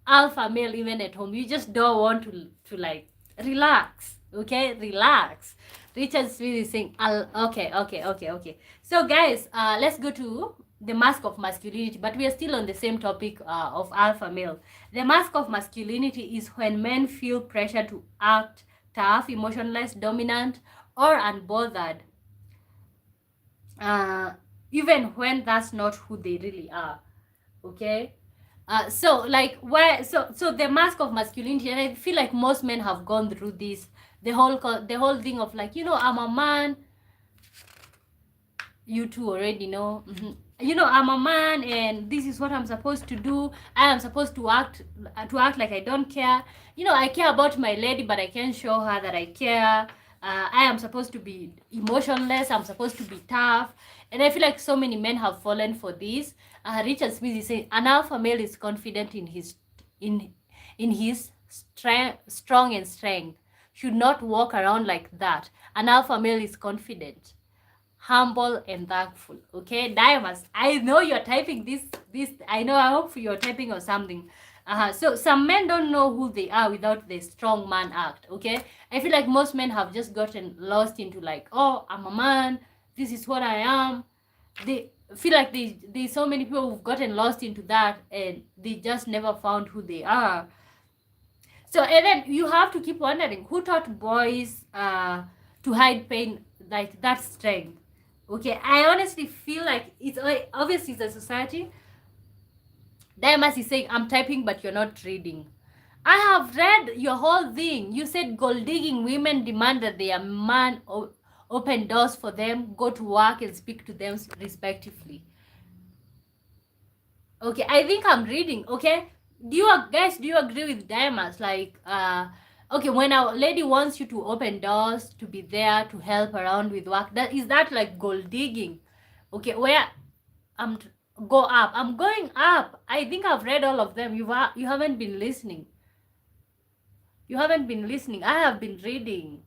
alpha male. Even at home, you just don't want to like relax. Okay, relax. Richard Smith is saying, okay. So guys, let's go to the mask of masculinity, but we are still on the same topic of alpha male. The mask of masculinity is when men feel pressure to act tough, emotionless, dominant, or unbothered, even when that's not who they really are. Okay, so like, where so the mask of masculinity, and I feel like most men have gone through this, the whole thing of like, I'm a man. You two already know. I'm a man, and this is what I'm supposed to do. I am supposed to act like I don't care. I care about my lady, but I can't show her that I care. I am supposed to be emotionless. I'm supposed to be tough. And I feel like so many men have fallen for this. Richard Smith is saying an alpha male is confident in his strong and strength. Should not walk around like that. An alpha male is confident, humble, and thankful. Okay, Diamonds, I know you're typing this. I hope you're typing or something. So some men don't know who they are without the strong man act. Okay, I feel like most men have just gotten lost into like, oh, I'm a man, this is what I am. They feel like there's so many people who've gotten lost into that, and they just never found who they are. So, and then you have to keep wondering, who taught boys to hide pain like that strength? Okay, I honestly feel like it's obviously the society. Diamas is saying, I'm typing, but you're not reading. I have read your whole thing. You said gold digging women demand that their man open doors for them, go to work and speak to them respectively. Okay, I think I'm reading. Okay, do you agree with Diamonds? Like, okay, when a lady wants you to open doors, to be there, to help around with work, that is that like gold digging? Okay, where I'm go up. I'm going up. I think I've read all of them. You haven't been listening. You haven't been listening. I have been reading.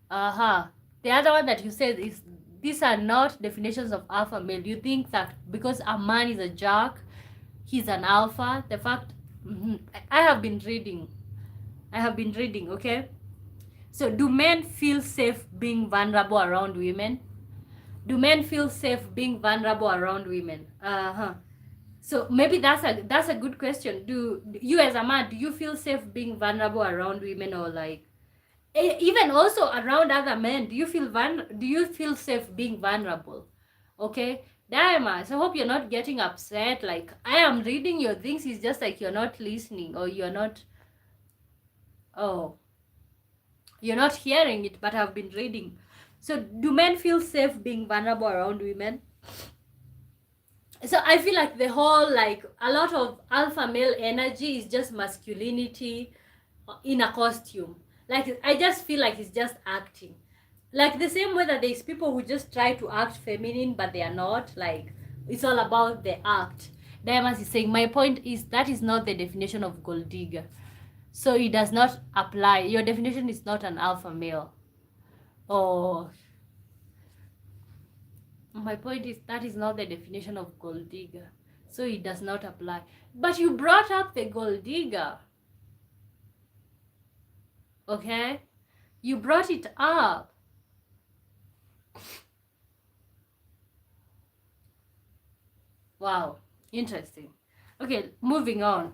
Uh-huh. The other one that you said is these are not definitions of alpha male. You think that because a man is a jerk, he's an alpha. The fact I have been reading. I have been reading, okay? So do men feel safe being vulnerable around women? Do men feel safe being vulnerable around women? Uh-huh. So maybe that's a good question. Do you as a man, do you feel safe being vulnerable around women, or like even also around other men? Do you feel safe being vulnerable? Okay, Diama, so I hope you're not getting upset. Like, I am reading your things, it's just like you're not listening, or oh you're not hearing it, but I've been reading. So do men feel safe being vulnerable around women? So I feel like the whole, like, a lot of alpha male energy is just masculinity in a costume. Like, I just feel like it's just acting. Like the same way that there's people who just try to act feminine but they are not. Like, it's all about the act. Diamonds is saying, my point is that is not the definition of gold digger. So it does not apply. Your definition is not an alpha male. Oh, my point is that is not the definition of gold digger. So it does not apply. But you brought up the gold digger. Okay? You brought it up. Wow. Interesting. Okay, moving on.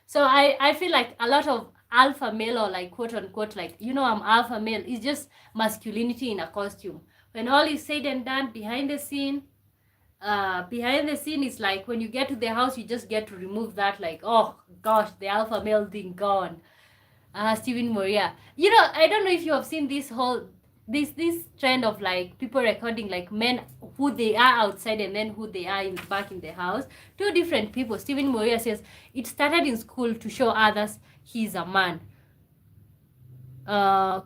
So I feel like a lot of alpha male, or like quote unquote, like, I'm alpha male, is just masculinity in a costume. When all is said and done, behind the scene is like when you get to the house, you just get to remove that, like, oh gosh, the alpha male thing gone. Steven Moria. I don't know if you have seen this trend of like people recording like men who they are outside and then who they are back in the house. Two different people. Steven Moria says it started in school to show others he's a man.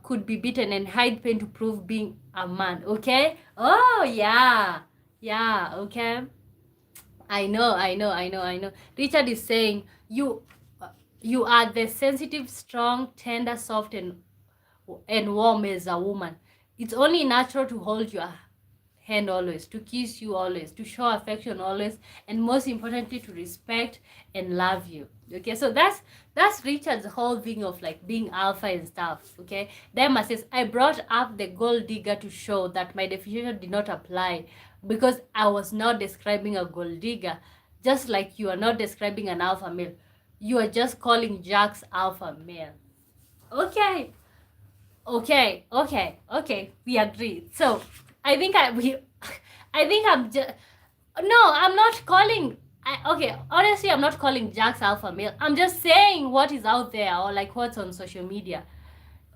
Could be beaten and hide pain to prove being a man. Okay. Oh yeah, yeah. Okay. I know. Richard is saying you are the sensitive, strong, tender, soft, and warm as a woman. It's only natural to hold your hand always, to kiss you always, to show affection always, and most importantly, to respect and love you. Okay, so that's Richard's whole thing of like being alpha and stuff. Okay, Dema says, I brought up the gold digger to show that my definition did not apply because I was not describing a gold digger, just like you are not describing an alpha male. You are just calling Jack's alpha male. Okay, okay, we agree. So I think I think I'm just, no, I'm not calling, okay, honestly, I'm not calling Jack's alpha male. I'm just saying what is out there, or like what's on social media.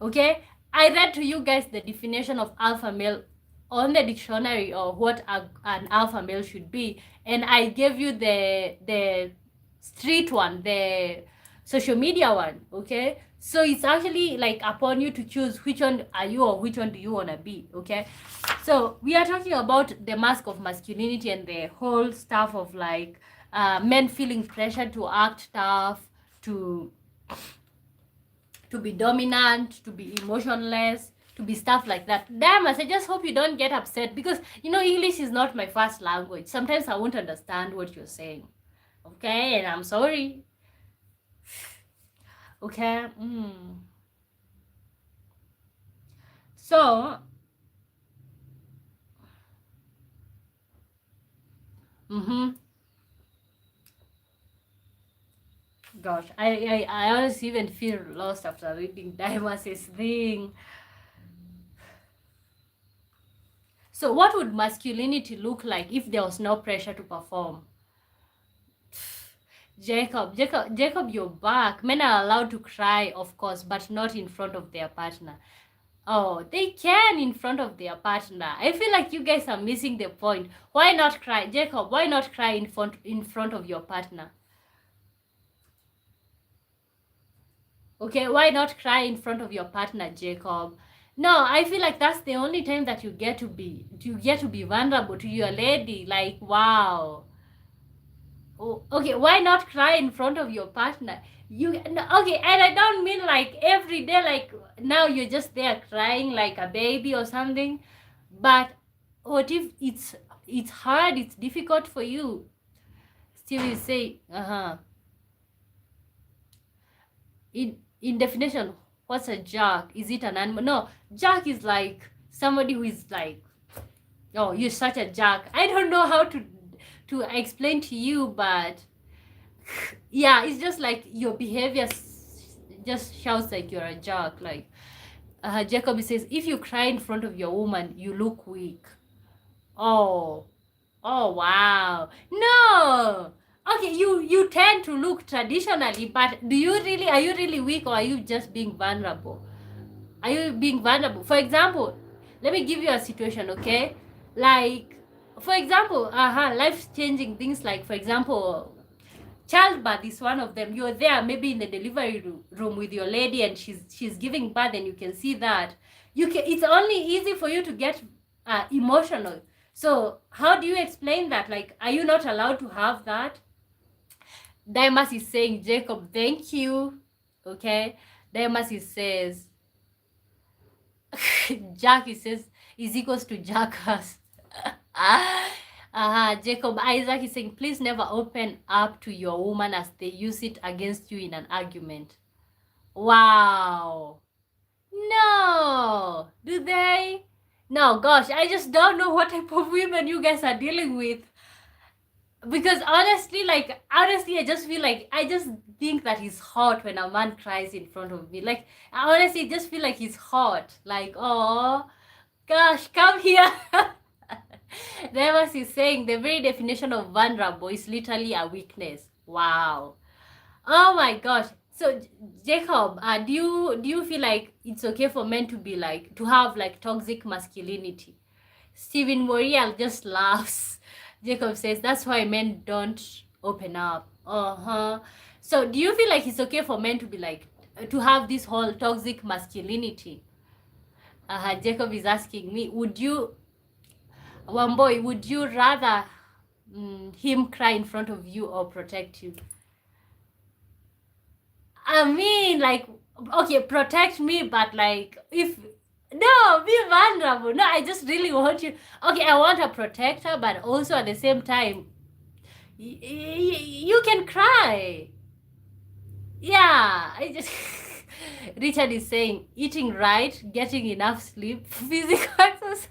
Okay, I read to you guys the definition of alpha male on the dictionary, or what an alpha male should be, and I gave you the street one, the social media one. Okay, so it's actually like upon you to choose which one are you, or which one do you want to be. Okay, so we are talking about the mask of masculinity and the whole stuff of like men feeling pressure to act tough, to be dominant, to be emotionless, to be stuff like that. Damas, I just hope you don't get upset, because English is not my first language. Sometimes I won't understand what you're saying. Okay, and I'm sorry. Okay. So, gosh, I honestly even feel lost after reading Damas's thing. So what would masculinity look like if there was no pressure to perform? Jacob, you're back. Men are allowed to cry, of course, but not in front of their partner. Oh, they can in front of their partner. I feel like you guys are missing the point. Why not cry, Jacob? Why not cry in front of your partner? Okay, why not cry in front of your partner, Jacob? No, I feel like that's the only time that you get to be vulnerable to your lady. Like, wow. Oh, okay, why not cry in front of your partner? Okay, and I don't mean like every day, like now you're just there crying like a baby or something. But what if it's hard, it's difficult for you? Still you say, in definition, what's a jerk? Is it an animal? No, jerk is like somebody who is like, oh, you're such a jerk. I don't know how to explain to you, but yeah, it's just like your behavior just shouts like you're a jerk. Like Jacob says, if you cry in front of your woman, you look weak. Oh, oh wow. No. Okay, you tend to look traditionally, but are you really weak, or are you just being vulnerable? Are you being vulnerable? For example, let me give you a situation, okay? Like, for example, life changing things, like, for example, childbirth is one of them. You're there maybe in the delivery room with your lady, and she's giving birth, and you can see that it's only easy for you to get emotional. So how do you explain that? Like, are you not allowed to have that? Dimas is saying, Jacob, thank you. Okay, Dimas says Jack, he says, is equals to jackass. Jacob Isaac is saying, please never open up to your woman as they use it against you in an argument. Wow. No. Do they? No, gosh, I just don't know what type of women you guys are dealing with. Because honestly, I just feel like, I just think that he's hot when a man cries in front of me. Like, I honestly just feel like he's hot. Like, oh, gosh, come here. Devas is saying the very definition of vulnerable is literally a weakness. Wow. Oh my gosh. So Jacob, do you feel like it's okay for men to be like, to have like toxic masculinity? Stephen Morial just laughs. Jacob says that's why men don't open up. So do you feel like it's okay for men to be like, to have this whole toxic masculinity? Jacob is asking me, Wamboy, would you rather him cry in front of you or protect you? I mean, like, okay, protect me, but like, if no, be vulnerable. No, I just really want you. Okay, I want a protector, but also at the same time, you can cry. Yeah, I just. Richard is saying, eating right, getting enough sleep, physical exercise.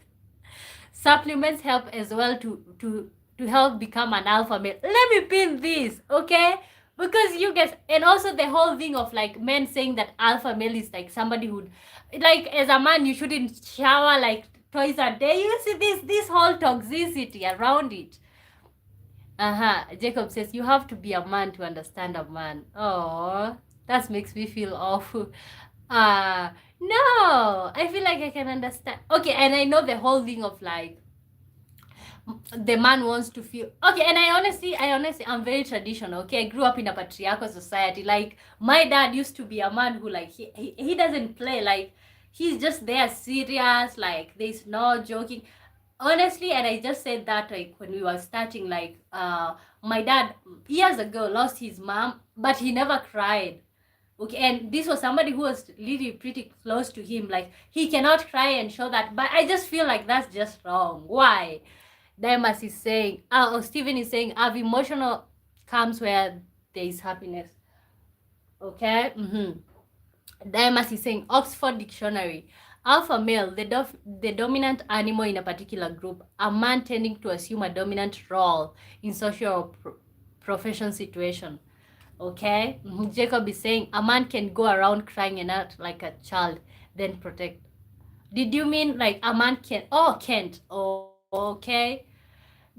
Supplements help as well to help become an alpha male. Let me pin this, okay? Because you guys, and also the whole thing of like men saying that alpha male is like somebody who, like, as a man you shouldn't shower like twice a day. You see this whole toxicity around it. Jacob says you have to be a man to understand a man. Oh, that makes me feel awful. No, I feel like I can understand. Okay, and I know the whole thing of like, the man wants to feel okay. And I honestly, I'm very traditional. Okay, I grew up in a patriarchal society. Like, my dad used to be a man who, like, he doesn't play. Like, he's just there serious. Like, there's no joking, honestly. And I just said that, like, when we were starting, like, my dad years ago lost his mom, but he never cried. Okay, and this was somebody who was really pretty close to him. Like, he cannot cry and show that, but I just feel like that's just wrong. Why? Demas is saying, Stephen is saying, emotional comes where there is happiness. Okay? Demas is saying, Oxford Dictionary. Alpha male, the dominant animal in a particular group, a man tending to assume a dominant role in social or profession situation. Okay? Jacob is saying, a man can go around crying and act like a child, then protect. Did you mean like a man can? Oh, can't. Oh, okay.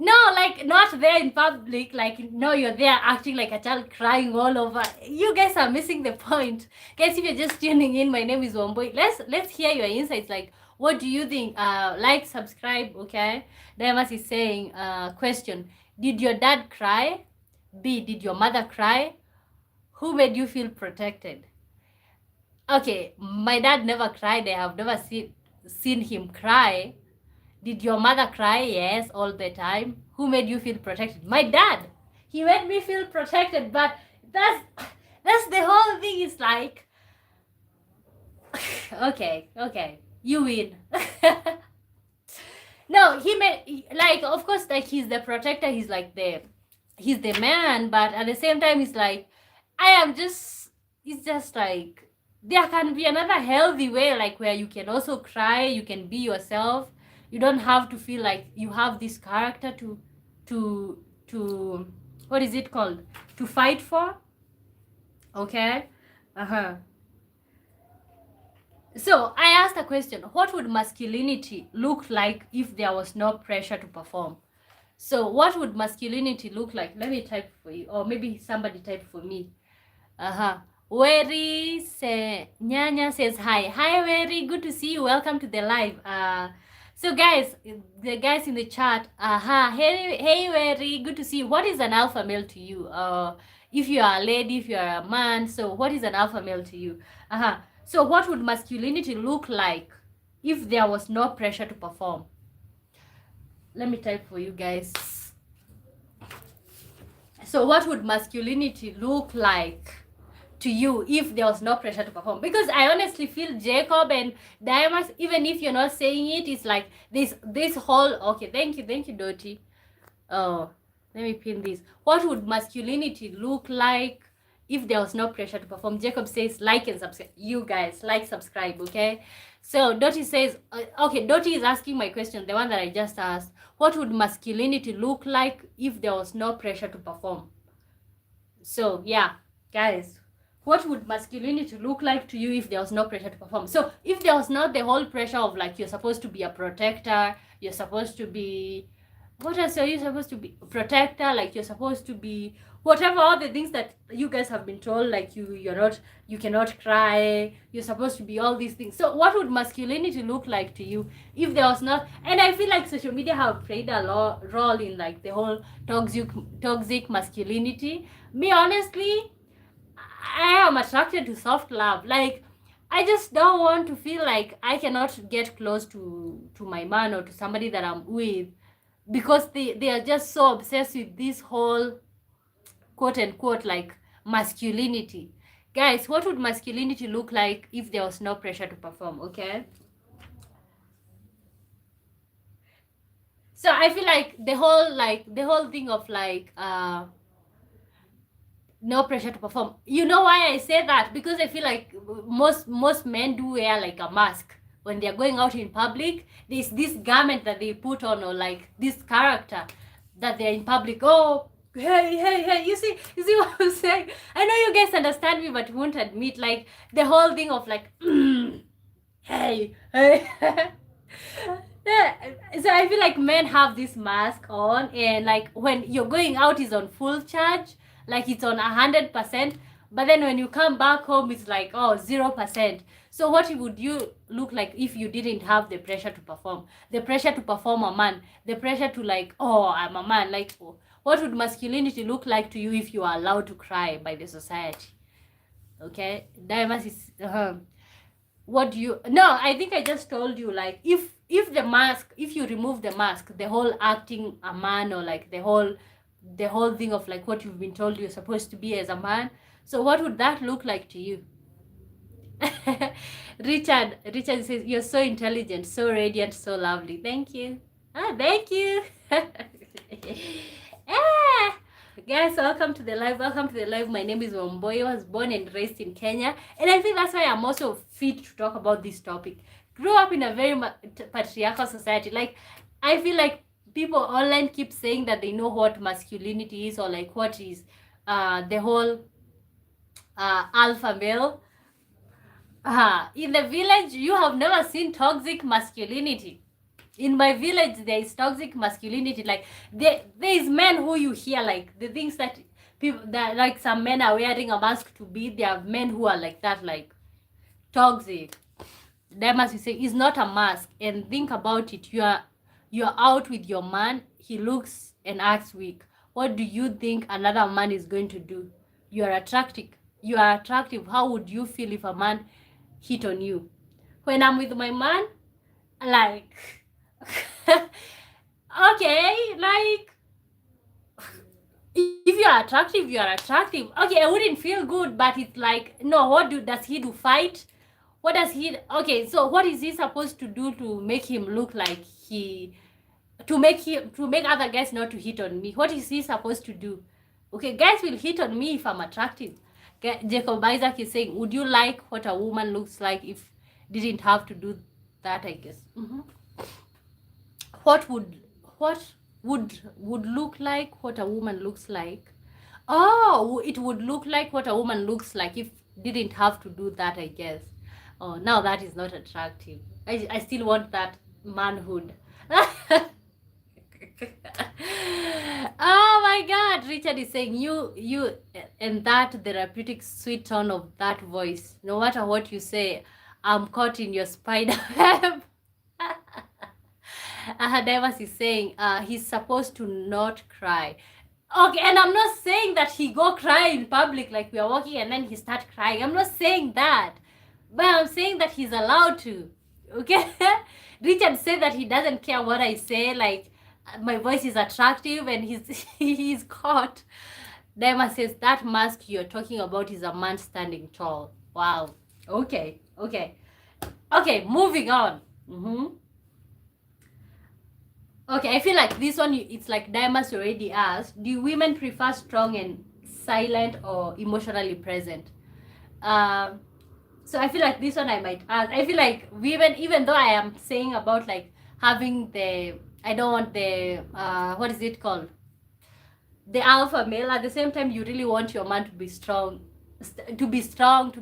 No, like not there in public. Like no, you're there acting like a child, crying all over. You guys are missing the point, guys. If you're just tuning in, my name is Womboy. Let's hear your insights. Like, what do you think? Like, subscribe. Okay. Damas is saying, question: did your dad cry? B, did your mother cry? Who made you feel protected? Okay, my dad never cried. I have never seen him cry. Did your mother cry? Yes, all the time. Who made you feel protected? My dad. He made me feel protected, but that's the whole thing. Is like, okay, you win. No, he made, like, of course, like, he's the protector. He's the man, but at the same time, he's like, I am just. It's just like there can be another healthy way, like where you can also cry, you can be yourself. You don't have to feel like you have this character to what is it called, to fight for. Okay. So I asked a question: what would masculinity look like if there was no pressure to perform? So what would masculinity look like? Let me type for you, or maybe somebody type for me. Weri Nyanya says hi. Hi Weri, good to see you. Welcome to the live. So guys, the guys in the chat, hey Weri, good to see you. What is an alpha male to you? If you are a lady, if you are a man, so what is an alpha male to you? So what would masculinity look like if there was no pressure to perform? Let me type for you guys. So what would masculinity look like to you if there was no pressure to perform? Because I honestly feel Jacob and Diamonds, even if you're not saying it, it's like this whole, okay, thank you Dottie. Oh, let me pin this. What would masculinity look like if there was no pressure to perform? Jacob says like and subscribe. You guys like, subscribe, okay? So Dottie says, okay, Dottie is asking my question, the one that I just asked. What would masculinity look like if there was no pressure to perform? So yeah, guys, what would masculinity look like to you if there was no pressure to perform? So if there was not the whole pressure of like you're supposed to be a protector, you're supposed to be, what else are you supposed to be? Protector, like you're supposed to be whatever, all the things that you guys have been told, like you cannot cry, you're supposed to be all these things. So what would masculinity look like to you if there was not? And I feel like social media have played a role in like the whole toxic masculinity. Me honestly, I am attracted to soft love. Like, I just don't want to feel like I cannot get close to my man or to somebody that I'm with, because they are just so obsessed with this whole quote unquote like masculinity. Guys, what would masculinity look like if there was no pressure to perform? Okay, so I feel like the whole thing of like no pressure to perform. You know why I say that? Because I feel like most men do wear like a mask when they're going out in public. There's this garment that they put on, or like this character that they're in public. Oh, hey, you see what I'm saying? I know you guys understand me, but won't admit, like, the whole thing of like hey. Yeah, so I feel like men have this mask on, and like when you're going out is on full charge, like it's on 100%, but then when you come back home it's like, oh, 0%. So what would you look like if you didn't have the pressure to perform, the pressure to perform a man, the pressure to like, oh, I'm a man? Like, what would masculinity look like to you if you are allowed to cry by the society? Okay, Diamonds is what do you, no, I think I just told you, like, if the mask, if you remove the mask, the whole acting a man, or like the whole thing of like what you've been told you're supposed to be as a man, so what would that look like to you? Richard says, you're so intelligent, so radiant, so lovely. Thank you. Thank you. Ah, guys, welcome to the live. My name is Womboy. I was born and raised in Kenya, and I think that's why I'm also fit to talk about this topic. Grew up in a very patriarchal society. Like, I feel like people online keep saying that they know what masculinity is, or like what is the whole alpha male. In the village, you have never seen toxic masculinity. In my village, there is toxic masculinity. Like there is men who you hear like the things that people that like some men are wearing a mask to be. There are men who are like that, like toxic. Demas is saying it's not a mask. And think about it. You're out with your man. He looks and acts weak. What do you think another man is going to do? You are attractive. You are attractive. How would you feel if a man hit on you? When I'm with my man, like okay, like if you are attractive, you are attractive. Okay, I wouldn't feel good, but it's like, no, does he do? Fight? What does he? Okay, so what is he supposed to do to make him look like to make other guys not to hit on me? What is he supposed to do? Okay, guys will hit on me if I'm attractive. Jacob Isaac is saying, would you like what a woman looks like if didn't have to do that? I guess. What would look like what a woman looks like? Oh, it would look like what a woman looks like if didn't have to do that, I guess. Oh, now that is not attractive. I still want that manhood. Oh my god, Richard is saying you and that therapeutic sweet tone of that voice. No matter what you say, I'm caught in your spider web. Davis is saying he's supposed to not cry. Okay, and I'm not saying that he go cry in public like we are walking and then he start crying. I'm not saying that. But I'm saying that he's allowed to. Okay? Richard said that he doesn't care what I say, like my voice is attractive and he's caught. Daima says that mask you're talking about is a man standing tall. Wow. Okay. Okay, moving on. Okay, I feel like this one, it's like Dimas already asked, do women prefer strong and silent or emotionally present? So I feel like this one I might ask. I feel like women, even though I am saying about like having I don't want what is it called? The alpha male, at the same time, you really want your man to be strong, to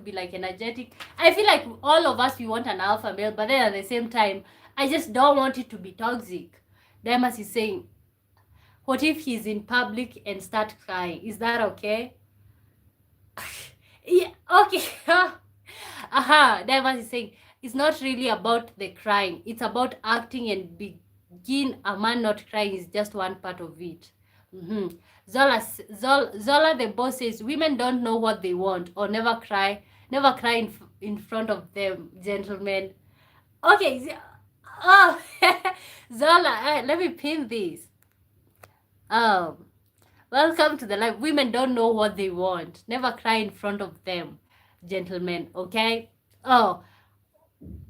be like energetic. I feel like all of us, we want an alpha male, but then at the same time, I just don't want it to be toxic. Demas is saying, what if he's in public and start crying? Is that okay? Yeah, okay. Demas is saying, it's not really about the crying. It's about acting and begin. A man not crying is just one part of it. Zola the boss says, women don't know what they want or never cry in front of them, gentlemen. Okay. Oh, Zola, let me pin this. Welcome to the live. Women don't know what they want. Never cry in front of them, gentlemen. Okay. Oh,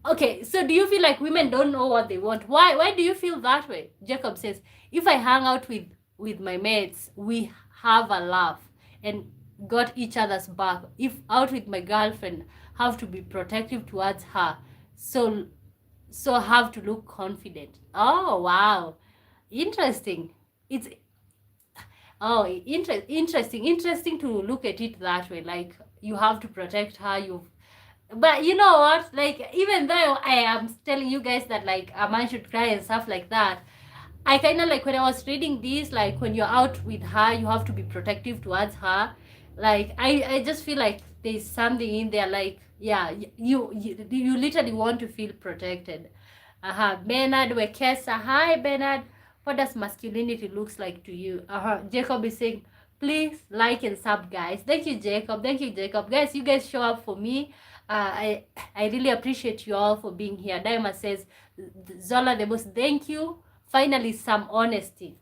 okay. So do you feel like women don't know what they want? Why do you feel that way? Jacob says, if I hang out with my mates, we have a laugh and got each other's back. If out with my girlfriend, have to be protective towards her. So have to look confident. Oh wow, interesting. It's interesting to look at it that way. Like you have to protect her. But you know what? Like even though I am telling you guys that like a man should cry and stuff like that, I kind of like when I was reading this, like when you're out with her, you have to be protective towards her. Like I just feel like there's something in there. Like yeah, you literally want to feel protected. Bernard Wekesa. Hi Bernard. What does masculinity looks like to you? Jacob is saying, please like and sub, guys. Thank you, Jacob. Guys, you guys show up for me. I really appreciate you all for being here. Daima says, Zola the most, thank you. Finally, some honesty.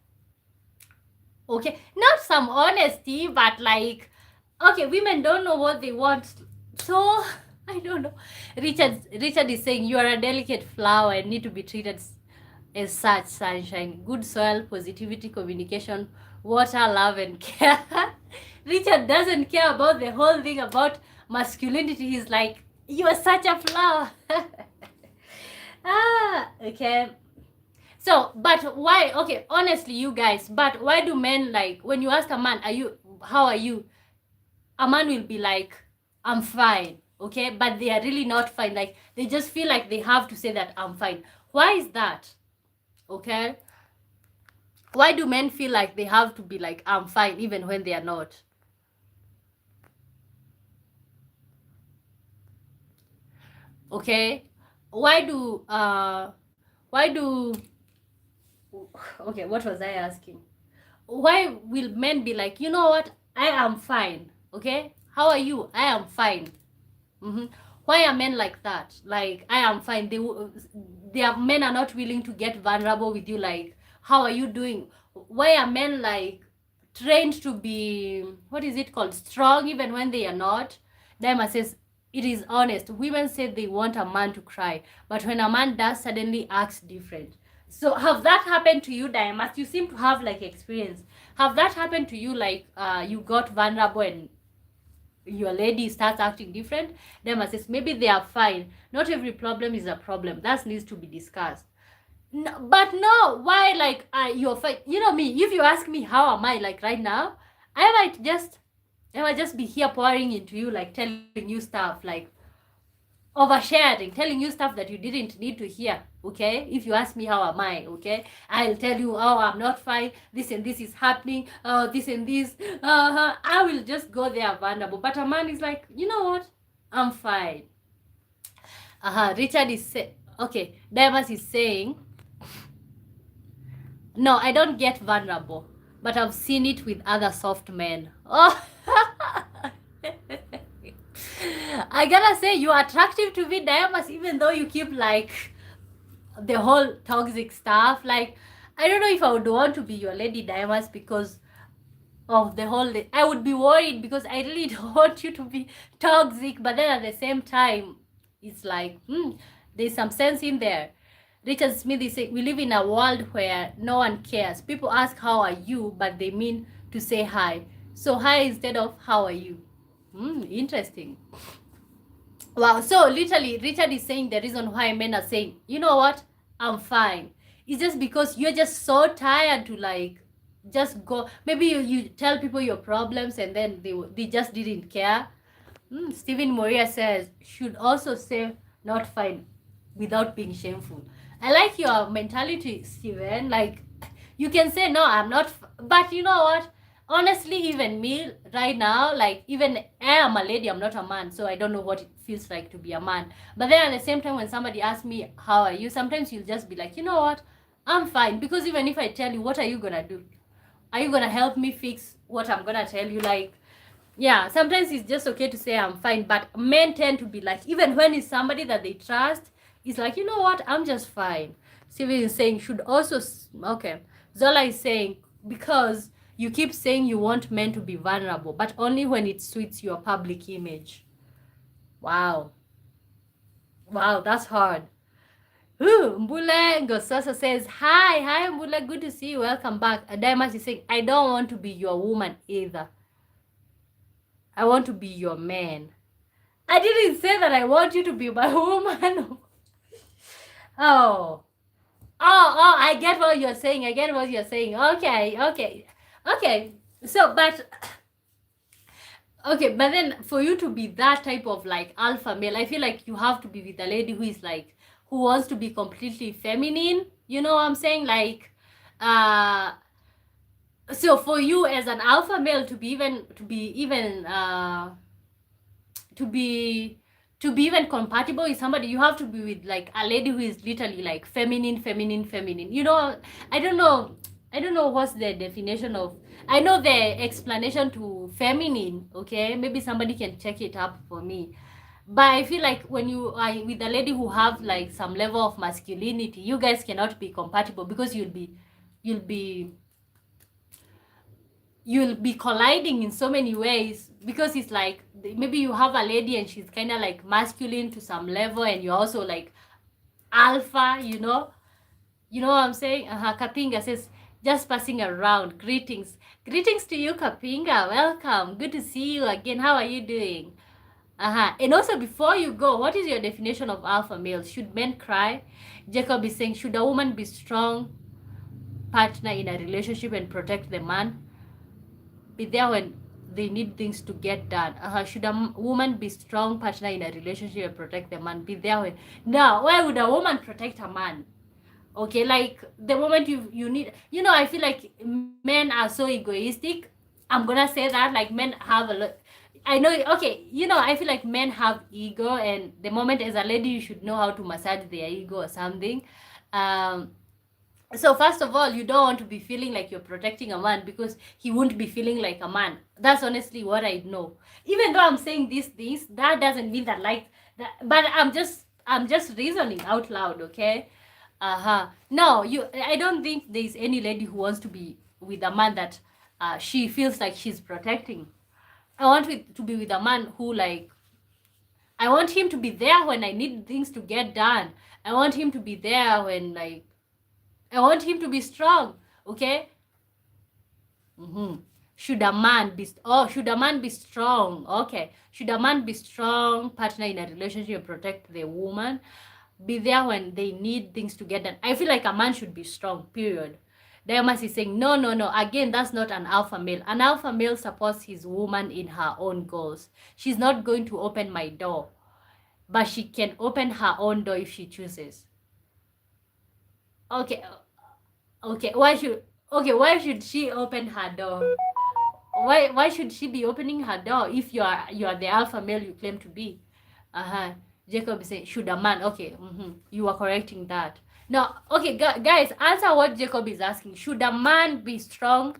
Okay, not some honesty, but like, okay, women don't know what they want. So, I don't know. Richard is saying, you are a delicate flower and need to be treated as such, sunshine, good soil, positivity, communication, water, love, and care. Richard doesn't care about the whole thing about masculinity. He's like, you are such a flower. Okay. So, but why? Okay, honestly, you guys, but why do men, like, when you ask a man, how are you? A man will be like, I'm fine. Okay, but they are really not fine. Like, they just feel like they have to say that I'm fine. Why is that? Okay? Why do men feel like they have to be like, I'm fine, even when they are not? Okay? Why do, why do, okay, what was I asking? Why will men be like, you know what? I am fine. Okay? How are you? I am fine. Mm-hmm. Why are men like that? Like, I am fine. Their men are not willing to get vulnerable with you. Like, how are you doing? Why are men like trained to be, what is it called, strong even when they are not? Diamond says it is honest. Women say they want a man to cry, but when a man does, suddenly acts different. So have that happened to you, Diamond? You seem to have like experience. Have that happened to you? Like, you got vulnerable and your lady starts acting different? Then says maybe they are fine. Not every problem is a problem. That needs to be discussed. No, but no, why like you're fine? You know me. If you ask me how am I like right now, I might just be here pouring into you, like telling you stuff, like oversharing, telling you stuff that you didn't need to hear. Okay, if you ask me how am I, okay, I'll tell you, oh, I'm not fine, this and this is happening, oh, this and this, I will just go there vulnerable. But a man is like, you know what, I'm fine. Richard is okay, Dimas is saying, no, I don't get vulnerable, but I've seen it with other soft men. Oh, I gotta say, you're attractive to me, Dimas, even though you keep like the whole toxic stuff. Like, I don't know if I would want to be your lady, Dimas, because of the whole. I would be worried because I really don't want you to be toxic, but then at the same time, it's like, there's some sense in there. Richard Smith is saying, we live in a world where no one cares. People ask, how are you? But they mean to say hi. So hi instead of how are you. Interesting. Wow, so literally, Richard is saying the reason why men are saying, you know what, I'm fine. It's just because you're just so tired to like just go. Maybe you tell people your problems and then they just didn't care. Stephen Moria says, should also say not fine without being shameful. I like your mentality, Steven. Like, you can say, no, I'm not, but you know what? Honestly, even me right now, like, even I am a lady, I'm not a man, so I don't know what it feels like to be a man. But then at the same time, when somebody asks me, how are you? Sometimes you'll just be like, you know what? I'm fine. Because even if I tell you, what are you gonna do? Are you gonna help me fix what I'm gonna tell you? Like, yeah, sometimes it's just okay to say I'm fine, but men tend to be like, even when it's somebody that they trust, it's like, you know what, I'm just fine. Steven is saying, should also, okay. Zola is saying, because you keep saying you want men to be vulnerable, but only when it suits your public image. Wow. Wow, that's hard. Ooh, Mbule Ngososa says, hi, Mbule, good to see you, welcome back. Dimas is saying, I don't want to be your woman either. I want to be your man. I didn't say that I want you to be my woman. Oh. I get what you're saying. I get what you're saying. Okay. So, but then for you to be that type of like alpha male, I feel like you have to be with a lady who is like, who wants to be completely feminine. You know what I'm saying? Like, so for you as an alpha male to be even compatible with somebody, you have to be with like a lady who is literally like feminine. You know, I don't know what's the definition of, I know the explanation to feminine. Okay, maybe somebody can check it up for me. But I feel like when you are with a lady who have like some level of masculinity, you guys cannot be compatible because you'll be you'll be colliding in so many ways, because it's like maybe you have a lady and she's kind of like masculine to some level and you're also like alpha, what I'm saying. Kapinga says, just passing around, greetings to you, Kapinga, welcome, good to see you again, how are you doing? And also, before you go, what is your definition of alpha male? Should men cry? Jacob is saying, should a woman be strong partner in a relationship and protect the man? Be there when they need things to get done. Should a woman be strong partner in a relationship and protect the man? Be there when. Now, why would a woman protect a man? Okay, like the moment you need, I feel like men are so egoistic. I'm gonna say that, like, men have a lot. I know, okay, I feel like men have ego, and the moment as a lady you should know how to massage their ego or something. um so first of all, you don't want to be feeling like you're protecting a man because he won't be feeling like a man. That's honestly what I know. Even though I'm saying these things, that doesn't mean that, like, that, but I'm just reasoning out loud, okay? No, I don't think there's any lady who wants to be with a man that she feels like she's protecting. I want to be with a man who, like, I want him to be there when I need things to get done. I want him to be there when, like, I want him to be strong, okay? Mm-hmm. Should a man be strong? Okay. Should a man be strong partner in a relationship, protect the woman, be there when they need things to get done? I feel like a man should be strong, period. Diamas is saying, no, no, no. Again, that's not an alpha male. An alpha male supports his woman in her own goals. She's not going to open my door, but she can open her own door if she chooses. Okay, okay. Why should she open her door? Why should she be opening her door if you are the alpha male you claim to be? Uh-huh. Jacob is saying, should a man? Okay, you are correcting that. Now, okay, guys, answer what Jacob is asking. Should a man be strong,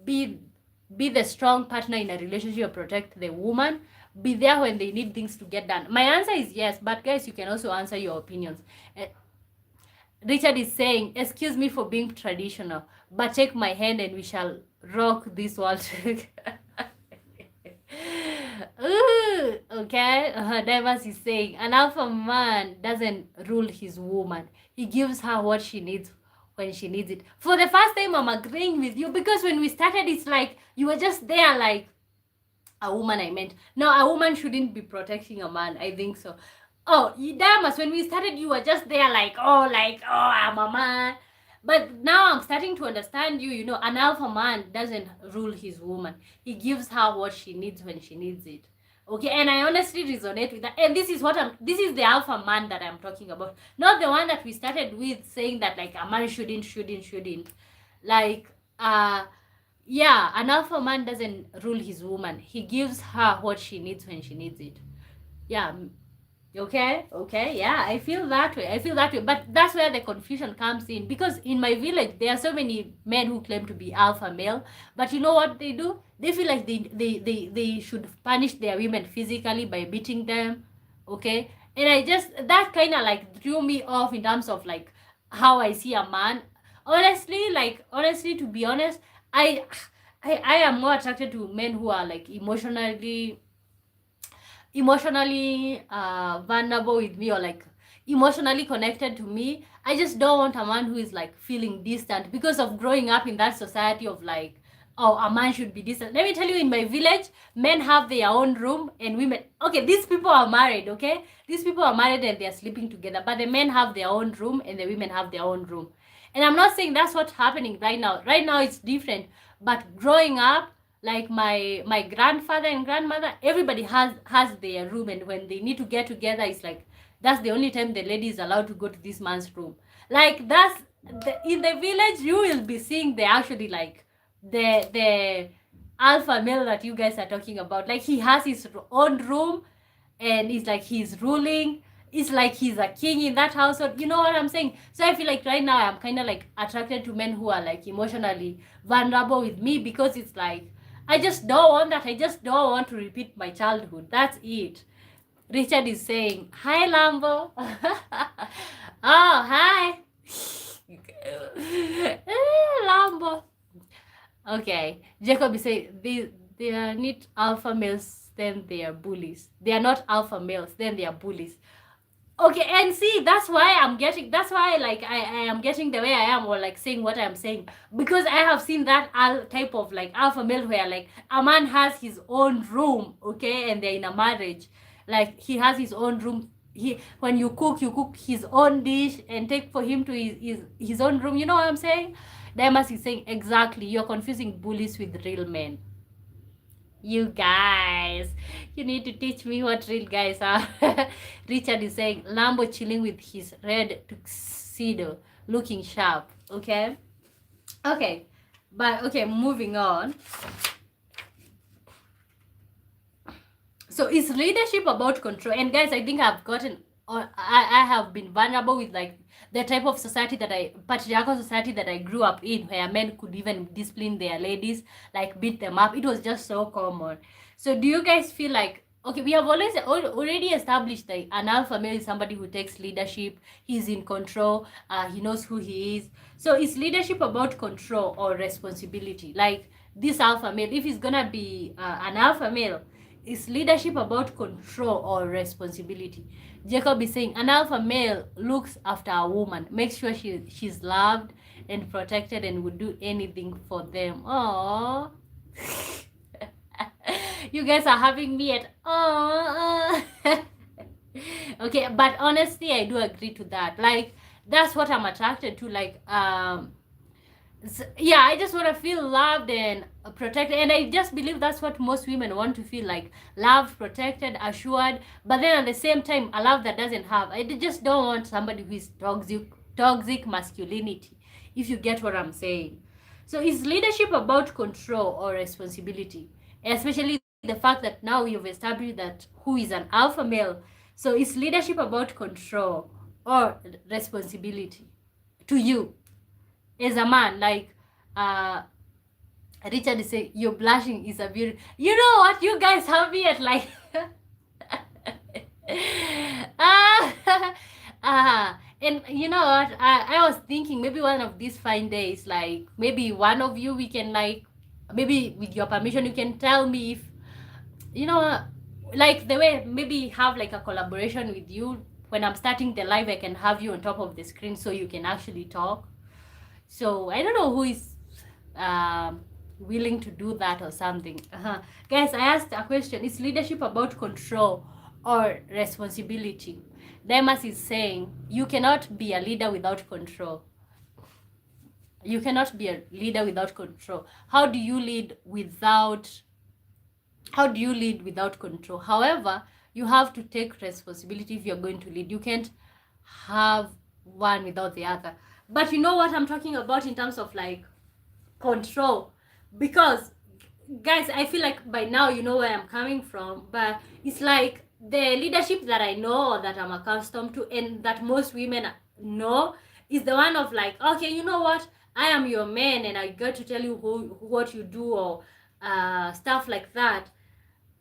be be the strong partner in a relationship, protect the woman, be there when they need things to get done? My answer is yes, but guys, you can also answer your opinions. Richard is saying, excuse me for being traditional, but take my hand and we shall rock this world. Ooh, okay. Divers is saying, an alpha man doesn't rule his woman. He gives her what she needs when she needs it. For the first time, I'm agreeing with you, because when we started, it's like you were just there, like, a woman, I meant. No, a woman shouldn't be protecting a man. I think so. Oh, Damas, when we started, you were just there like, oh, I'm a man. But now I'm starting to understand you. An alpha man doesn't rule his woman. He gives her what she needs when she needs it. Okay, and I honestly resonate with that. And this is the alpha man that I'm talking about. Not the one that we started with saying that, like, a man shouldn't. Like, yeah, an alpha man doesn't rule his woman. He gives her what she needs when she needs it. Yeah. Okay, yeah, I feel that way. But that's where the confusion comes in, because in my village there are so many men who claim to be alpha male, but you know what they do? They feel like they should punish their women physically by beating them. Okay, and that kind of, like, threw me off in terms of, like, how I see a man. Honestly, to be honest, I I am more attracted to men who are, like, emotionally vulnerable with me, or, like, emotionally connected to me. I just don't want a man who is, like, feeling distant because of growing up in that society of, like, oh, a man should be distant. Let me tell you, in my village, men have their own room and women, okay, these people are married, okay? These people are married and they're sleeping together, but the men have their own room and the women have their own room. And I'm not saying that's what's happening right now. Right now it's different. But growing up, like, my grandfather and grandmother, everybody has their room, and when they need to get together, it's like that's the only time the lady is allowed to go to this man's room. Like, in the village you will be seeing the actually, like, the alpha male that you guys are talking about. Like, he has his own room, and it's like he's ruling. It's like he's a king in that household. You know what I'm saying? So I feel like right now I'm kind of, like, attracted to men who are, like, emotionally vulnerable with me, because it's like I just don't want that. I just don't want to repeat my childhood. That's it. Richard is saying, hi, Lambo. Oh, hi. Lambo. Okay. Jacob is saying, they are not alpha males, then they are bullies. They are not alpha males, then they are bullies. Okay, and see, that's why, like, I am getting the way I am, or, like, saying what I'm saying, because I have seen that type of, like, alpha male where, like, a man has his own room, okay, and they're in a marriage. Like, he has his own room. When you cook his own dish and take for him to his own room. You know what I'm saying? Dimas is saying, exactly, you're confusing bullies with real men. You guys, you need to teach me what real guys are. Richard is saying, Lambo chilling with his red tuxedo. looking sharp. Okay. Okay. But okay, moving on. So is leadership about control? And guys, I think I've gotten, or I have been vulnerable with like the type of society that patriarchal society that I grew up in, where men could even discipline their ladies, like beat them up. It was just so common. So do you guys feel like, okay, we have already established that an alpha male is somebody who takes leadership, he's in control, he knows who he is. So is leadership about control or responsibility? Like this alpha male, if he's gonna be an alpha male, is leadership about control or responsibility? Jacob is saying an alpha male looks after a woman, makes sure she's loved and protected, and would do anything for them. Oh, you guys are having me at oh. Okay, but honestly, I do agree to that. Like that's what I'm attracted to. Like yeah, I just want to feel loved and protected, and I just believe that's what most women want to feel, like loved, protected, assured. But then at the same time, a love that doesn't have, I just don't want somebody who is toxic masculinity, if you get what I'm saying. So is leadership about control or responsibility? Especially the fact that now you've established that who is an alpha male. So is leadership about control or responsibility to you as a man? Like uh Richard is saying you're blushing is a beauty. You know what, you guys have me at like ah, and you know what, I was thinking maybe one of these fine days, like maybe one of you, we can like, maybe with your permission, you can tell me if you know, like the way maybe have like a collaboration with you. When I'm starting the live, I can have you on top of the screen so you can actually talk. So I don't know who is um, willing to do that or something. Guys, I asked a question: is leadership about control or responsibility? Demas is saying you cannot be a leader without control. You cannot be a leader without control. How do you lead without control? However, you have to take responsibility if you're going to lead. You can't have one without the other. But you know what I'm talking about in terms of like control, because guys, I feel like by now you know where I'm coming from, but it's like the leadership that I know or that I'm accustomed to and that most women know is the one of like, okay, you know what, I am your man and I got to tell you what you do, or stuff like that.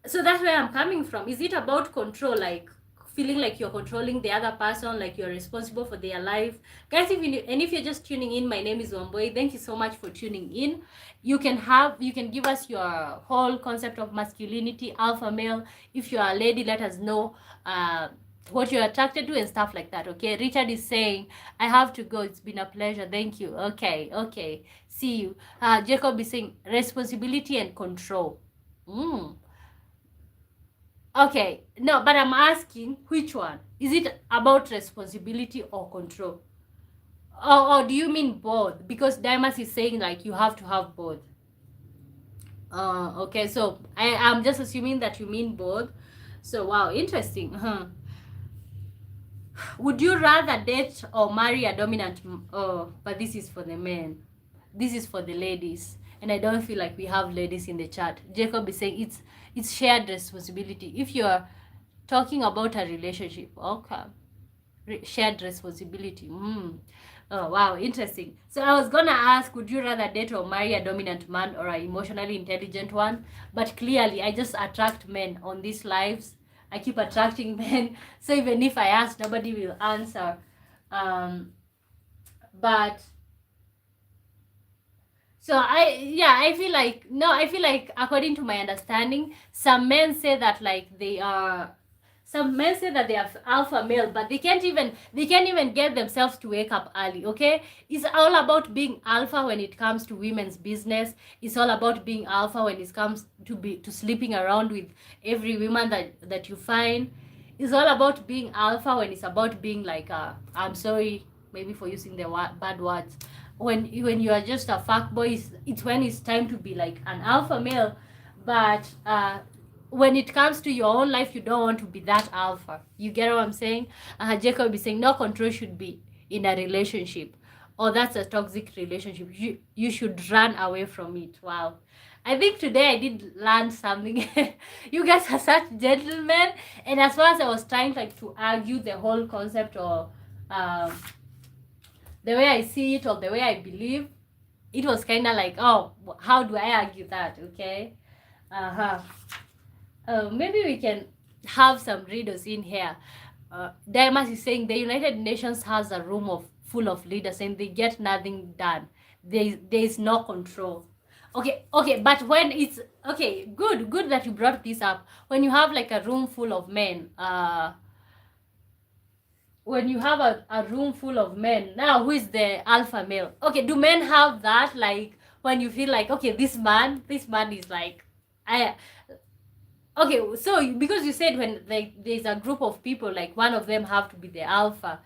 So that's where I'm coming from. Is it about control, like feeling like you're controlling the other person, like you're responsible for their life? Guys, if you're just tuning in, my name is Wamboy. Thank you so much for tuning in. You can give us your whole concept of masculinity, alpha male. If you're a lady, let us know what you're attracted to and stuff like that. Okay, Richard is saying I have to go, it's been a pleasure. Thank you. Okay, see you. Jacob is saying responsibility and control. Okay, no, but I'm asking which one? Is it about responsibility or control? Or do you mean both? Because Dimas is saying like you have to have both. Okay, so I'm just assuming that you mean both. So wow, interesting. Would you rather date or marry a dominant? Oh, but this is for the men. This is for the ladies, and I don't feel like we have ladies in the chat. Jacob is saying it's shared responsibility. If you're talking about a relationship, okay, shared responsibility. Oh wow, interesting. So I was gonna ask, would you rather date or marry a dominant man or an emotionally intelligent one? But clearly I just attract men on these lives. I keep attracting men, so even if I ask, nobody will answer. But so I feel like, no, I feel like according to my understanding, some men say that like they are alpha male, but they can't even get themselves to wake up early. Okay, it's all about being alpha when it comes to women's business. It's all about being alpha when it comes to sleeping around with every woman that you find. It's all about being alpha when it's about being like I'm sorry maybe for using the bad words, when you are just a fuck boy, it's when it's time to be like an alpha male. But when it comes to your own life, you don't want to be that alpha. You get what I'm saying? Jacob is saying no control should be in a relationship. or that's a toxic relationship, you should run away from it. Wow. I think today I did learn something. You guys are such gentlemen. And as far as I was trying like to argue the whole concept, or um, the way I see it, or the way I believe, it was kind of like, oh, how do I argue that? Okay. Uh-huh. Maybe we can have some readers in here. Dimas is saying the United Nations has a room of full of leaders and they get nothing done. There is no control. Okay, but when it's okay, good that you brought this up. When you have like a room full of men, when you have a room full of men, now who is the alpha male? Okay, do men have that? Like when you feel like, okay, this man is like, I okay, so because you said when like there's a group of people, like one of them have to be the alpha,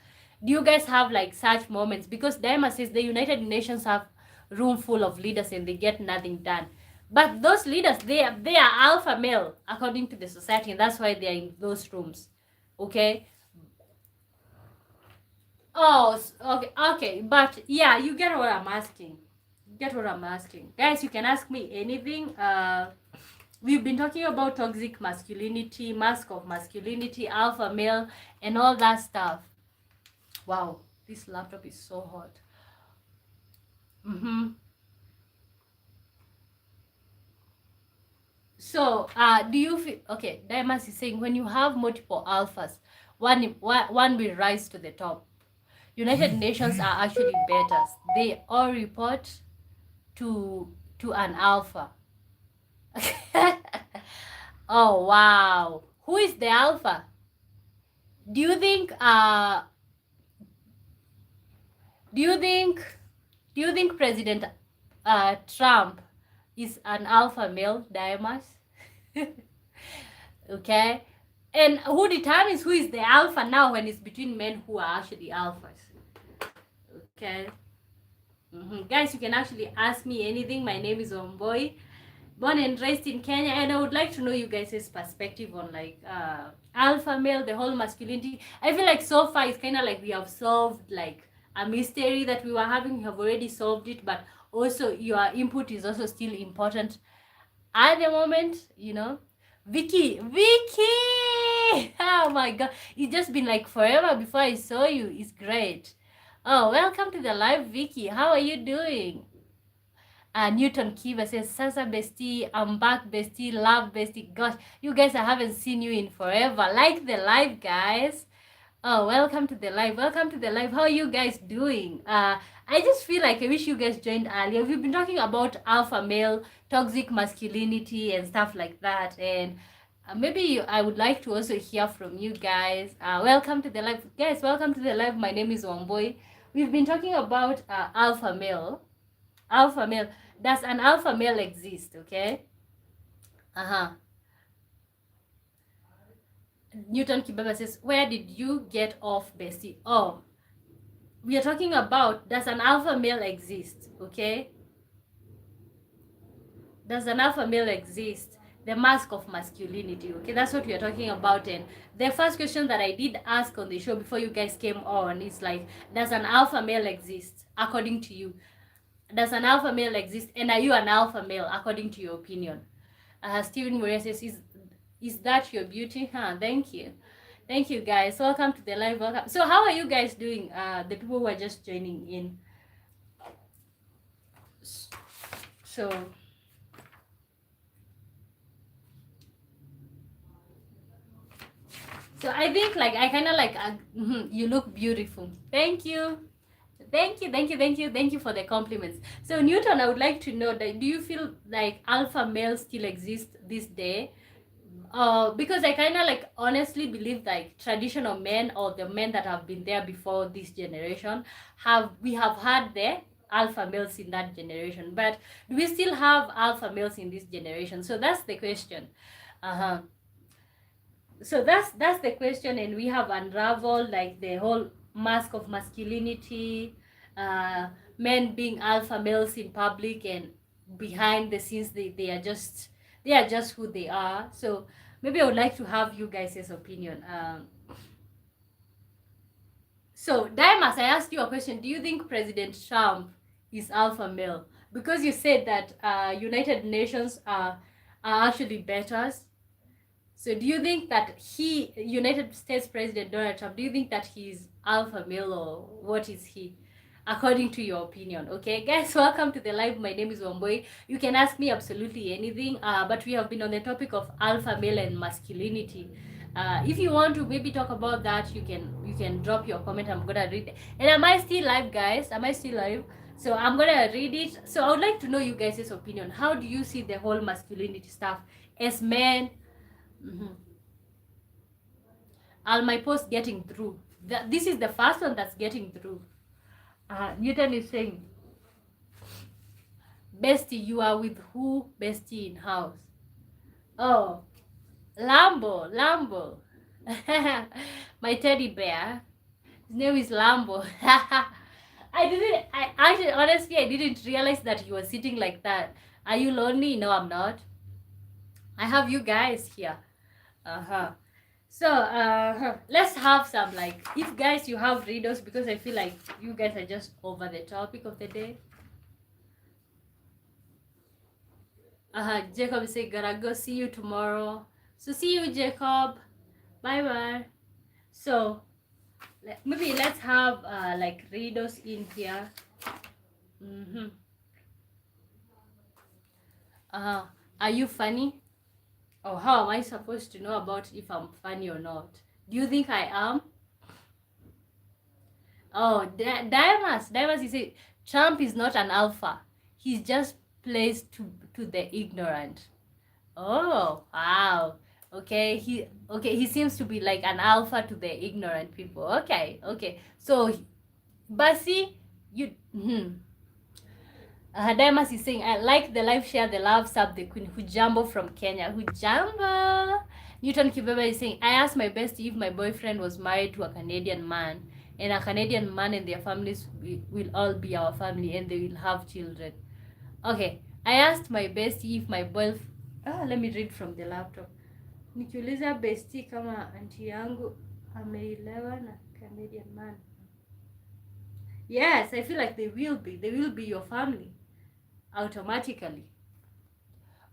do you guys have like such moments? Because Daima says the United Nations have room full of leaders and they get nothing done, but those leaders, they are alpha male according to the society, and that's why they're in those rooms. Okay. Oh, okay, but yeah, you get what I'm asking. Get what I'm asking, guys. You can ask me anything. We've been talking about toxic masculinity, mask of masculinity, alpha male, and all that stuff. Wow, this laptop is so hot. So, do you feel okay? Diamonds is saying when you have multiple alphas, one will rise to the top. United Nations are actually better. They all report to an alpha. Oh wow, who is the alpha? Do you think do you think do you think President Trump is an alpha male, Diamas? Okay, and who determines who is the alpha now when it's between men who are actually alphas? Okay. Guys, you can actually ask me anything. My name is Omboy, born and raised in Kenya, and I would like to know you guys' perspective on like alpha male, the whole masculinity. I feel like so far it's kind of like we have solved like a mystery that we were having. We have already solved it, but also your input is also still important at the moment, you know. Vicky, oh my god, it's just been like forever before I saw you. It's great. Oh, welcome to the live, Vicky. How are you doing? Newton Kiva says, Sasa bestie, I'm back bestie, love bestie. Gosh, you guys, I haven't seen you in forever. Like the live, guys. Oh, welcome to the live. Welcome to the live. How are you guys doing? I just feel like I wish you guys joined earlier. We've been talking about alpha male, toxic masculinity, and stuff like that. And I would like to also hear from you guys. Welcome to the live, guys. Welcome to the live. My name is Womboy. We've been talking about alpha male. Alpha male. Does an alpha male exist? Okay. Newton Kibaba says, where did you get off, bestie? Oh, we are talking about, does an alpha male exist? Okay. Does an alpha male exist? The mask of masculinity. Okay, that's what we are talking about. And the first question that I did ask on the show before you guys came on is like, does an alpha male exist according to you? Does an alpha male exist? And are you an alpha male according to your opinion? Stephen Moria says, is that your beauty? Thank you. Thank you, guys. Welcome to the live. Welcome. So how are you guys doing? The people who are just joining in. So I think like I kind of like you look beautiful. Thank you. Thank you for the compliments. So Newton, I would like to know that do you feel like alpha males still exist this day? Because I kind of like honestly believe like traditional men, or the men that have been there before this generation, we have had the alpha males in that generation, but do we still have alpha males in this generation? So that's the question. So that's the question, and we have unraveled like the whole mask of masculinity, men being alpha males in public, and behind the scenes they are just who they are. So maybe I would like to have you guys' opinion. So, Dimas, I asked you a question. Do you think President Trump is alpha male? Because you said that United Nations are actually better. So, do you think that United States President Donald Trump, do you think that he's alpha male or what is he? According to your opinion, okay, guys, welcome to the live. My name is Wamboy. You can ask me absolutely anything, but we have been on the topic of alpha male and masculinity. If you want to maybe talk about that, you can drop your comment. I'm gonna read it. And am I still live, guys? Am I still live? So I'm gonna read it. So I would like to know you guys' opinion. How do you see the whole masculinity stuff as men? Mm-hmm. Are my post getting through? This is the first one that's getting through. Newton is saying, Bestie, you are with who? Bestie in house. Oh, Lambo. My teddy bear. His name is Lambo. I didn't realize that he was sitting like that. Are you lonely? No, I'm not. I have you guys here. Uh-huh. So, let's have some, like, if guys you have readers, because I feel like you guys are just over the topic of the day. Jacob is saying, gotta go, see you tomorrow. So, see you, Jacob. Bye-bye. So, maybe let's have, like, readers in here. Mm-hmm. Are you funny? Or how am I supposed to know about if I'm funny or not? Do you think I am? Oh, Dimas, you say Trump is not an alpha. He just plays to the ignorant. Oh, wow. He seems to be like an alpha to the ignorant people. Okay. So, Basi, you. Dimas is saying, I like the live share, the love sub, the queen. Hujambo from Kenya. Hujambo. Newton Kibeba is saying, I asked my bestie if my boyfriend was married to a Canadian man, and a Canadian man and their families will all be our family, and they will have children. Okay, I asked my bestie if my boyfriend... let me read from the laptop. Nikiuliza bestie kama auntie yangu ameelewa na Canadian man. Yes, I feel like they will be your family automatically.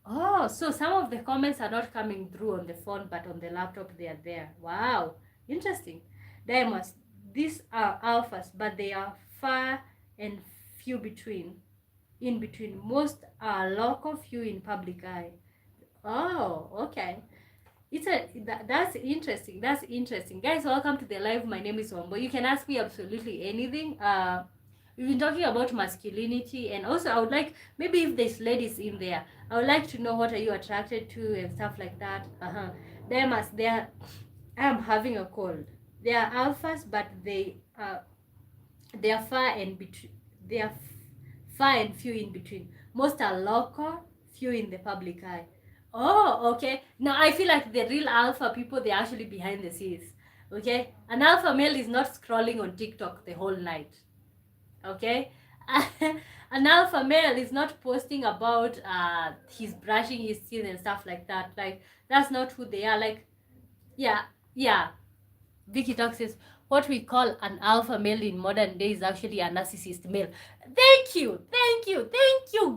Oh, so some of the comments are not coming through on the phone, but on the laptop they are there. Wow, interesting. Diamonds, these are alphas, but they are far and few between. In between, most are local, few in public eye. Oh, okay. That's interesting. That's interesting, guys. Welcome to the live. My name is Wambo. You can ask me absolutely anything. We've been talking about masculinity, and also I would like, maybe if there's ladies in there, I would like to know what are you attracted to and stuff like that. I am having a cold. They are alphas, but they are far and between. They are far and few in between. Most are local, few in the public eye. Oh, okay. Now I feel like the real alpha people, they're actually behind the scenes. Okay? An alpha male is not scrolling on TikTok the whole night. Okay? An alpha male is not posting about he's brushing his teeth and stuff like that. Like, that's not who they are. Like, yeah. Vicky Talk says, what we call an alpha male in modern days is actually a narcissist male. Thank you,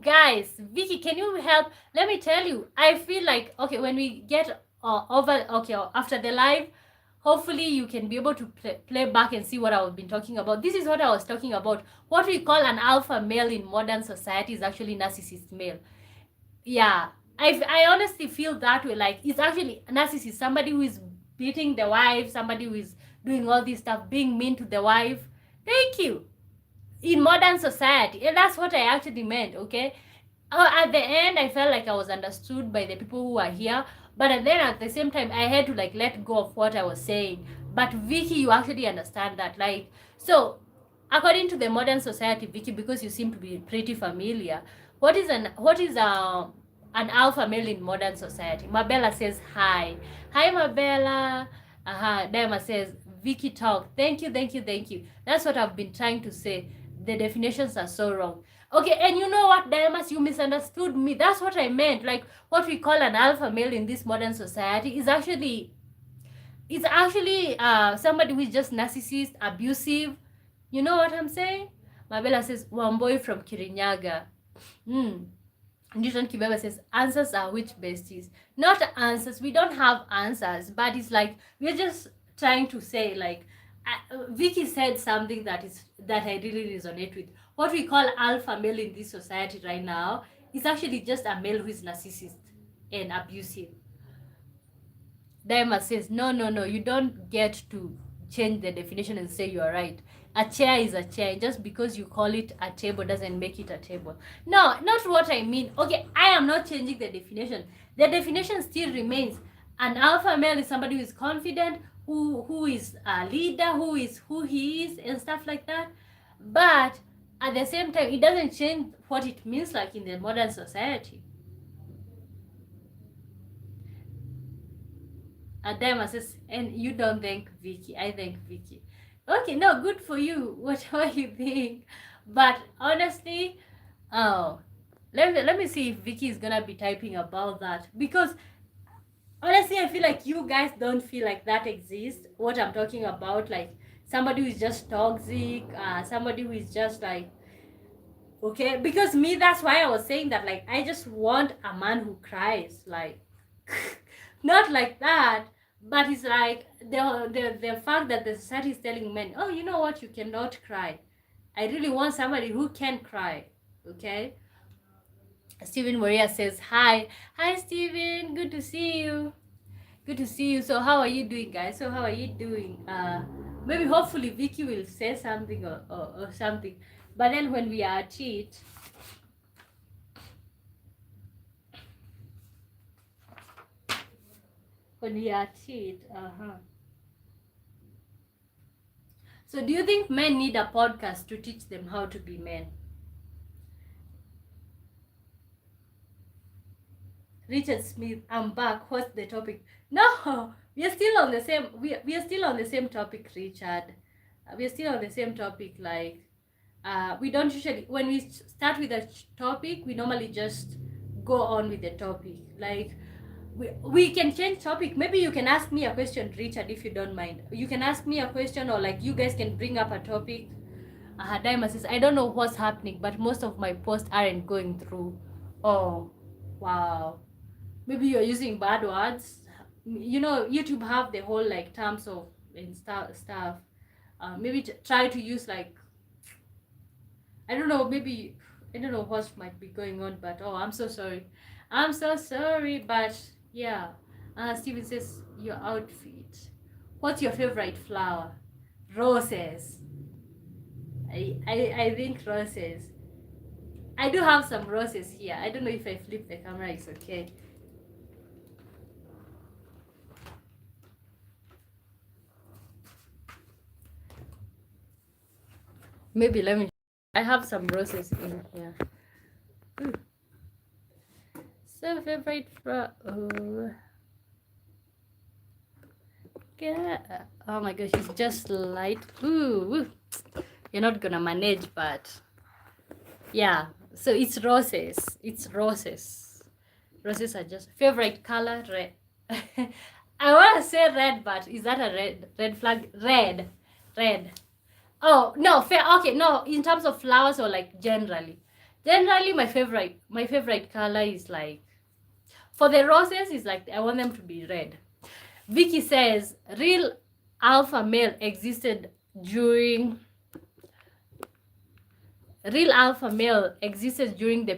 guys. Vicky, can you help? Let me tell you, I feel like, okay, when we get after the live, hopefully you can be able to play back and see what I've been talking about. This is what I was talking about. What we call an alpha male in modern society is actually narcissist male. Yeah, I honestly feel that way. Like, it's actually a narcissist, somebody who is beating the wife, somebody who is doing all this stuff, being mean to the wife. Thank you. In modern society, and that's what I actually meant. Okay. At the end, I felt like I was understood by the people who are here, but then at the same time, I had to like let go of what I was saying. But Vicky, you actually understand that, like, so according to the modern society, Vicky, because you seem to be pretty familiar, what is an alpha male in modern society? Mabella says hi. Hi, Mabella. Dima says, Vicky talk. Thank you. That's what I've been trying to say. The definitions are so wrong. Okay, and you know what, Diamas, you misunderstood me. That's what I meant. Like, what we call an alpha male in this modern society is actually it's actually somebody who is just narcissist, abusive. You know what I'm saying? Mabella says, Wamboy from Kirinyaga. Newton Kibeba says, answers are which besties? Not answers. We don't have answers, but it's like we're just trying to say, like, Vicky said something that I really resonate with. What we call alpha male in this society right now is actually just a male who is narcissist and abusive. Daima says, no, you don't get to change the definition and say you are right. A chair is a chair. Just because you call it a table doesn't make it a table. No, not what I mean. Okay, I am not changing the definition. The definition still remains. An alpha male is somebody who is confident, who is a leader, who is who he is, and stuff like that. But at the same time, it doesn't change what it means like in the modern society. Adama says, and you don't thank Vicky. I thank Vicky. Okay, no, good for you. Whatever you think. But honestly, oh, let me see if Vicky is gonna be typing about that, because honestly, I feel like you guys don't feel like that exists. What I'm talking about, like somebody who is just toxic, somebody who is just like, okay, because me, that's why I was saying that, like, I just want a man who cries, like not like that, but it's like the fact that the society is telling men, oh, you know what, you cannot cry. I really want somebody who can cry. Okay. Stephen Maria says, hi Stephen, good to see you. Good to see you. So how are you doing, guys? So how are you doing? Maybe hopefully Vicky will say something or something. But then when we are at it, So do you think men need a podcast to teach them how to be men? Richard Smith, I'm back. What's the topic? No, we are still on the same. We are still on the same topic, Richard. We are still on the same topic. Like, we don't usually, when we start with a topic, we normally just go on with the topic. Like, we can change topic. Maybe you can ask me a question, Richard, if you don't mind. You can ask me a question, or like you guys can bring up a topic. Daima says, I don't know what's happening, but most of my posts aren't going through. Oh, wow. Maybe you're using bad words. You know, YouTube have the whole like terms of and stuff. Maybe try to use like, I don't know, maybe I don't know what might be going on, but oh, I'm so sorry. I'm so sorry, but yeah. Steven says, your outfit. What's your favorite flower? Roses. I think roses. I do have some roses here. I don't know if I flip the camera, it's okay. Maybe let me. I have some roses in here. Ooh. So favorite flower. Oh. Yeah. Oh my gosh, it's just light. Ooh. You're not gonna manage, but yeah. So it's roses. It's roses. Roses are just favorite color, red. I want to say red, but is that a red flag? Red. Oh no, fair. Okay, no. In terms of flowers, or like generally, my favorite color is like, for the roses is like, I want them to be red. Vicky says real alpha male existed during the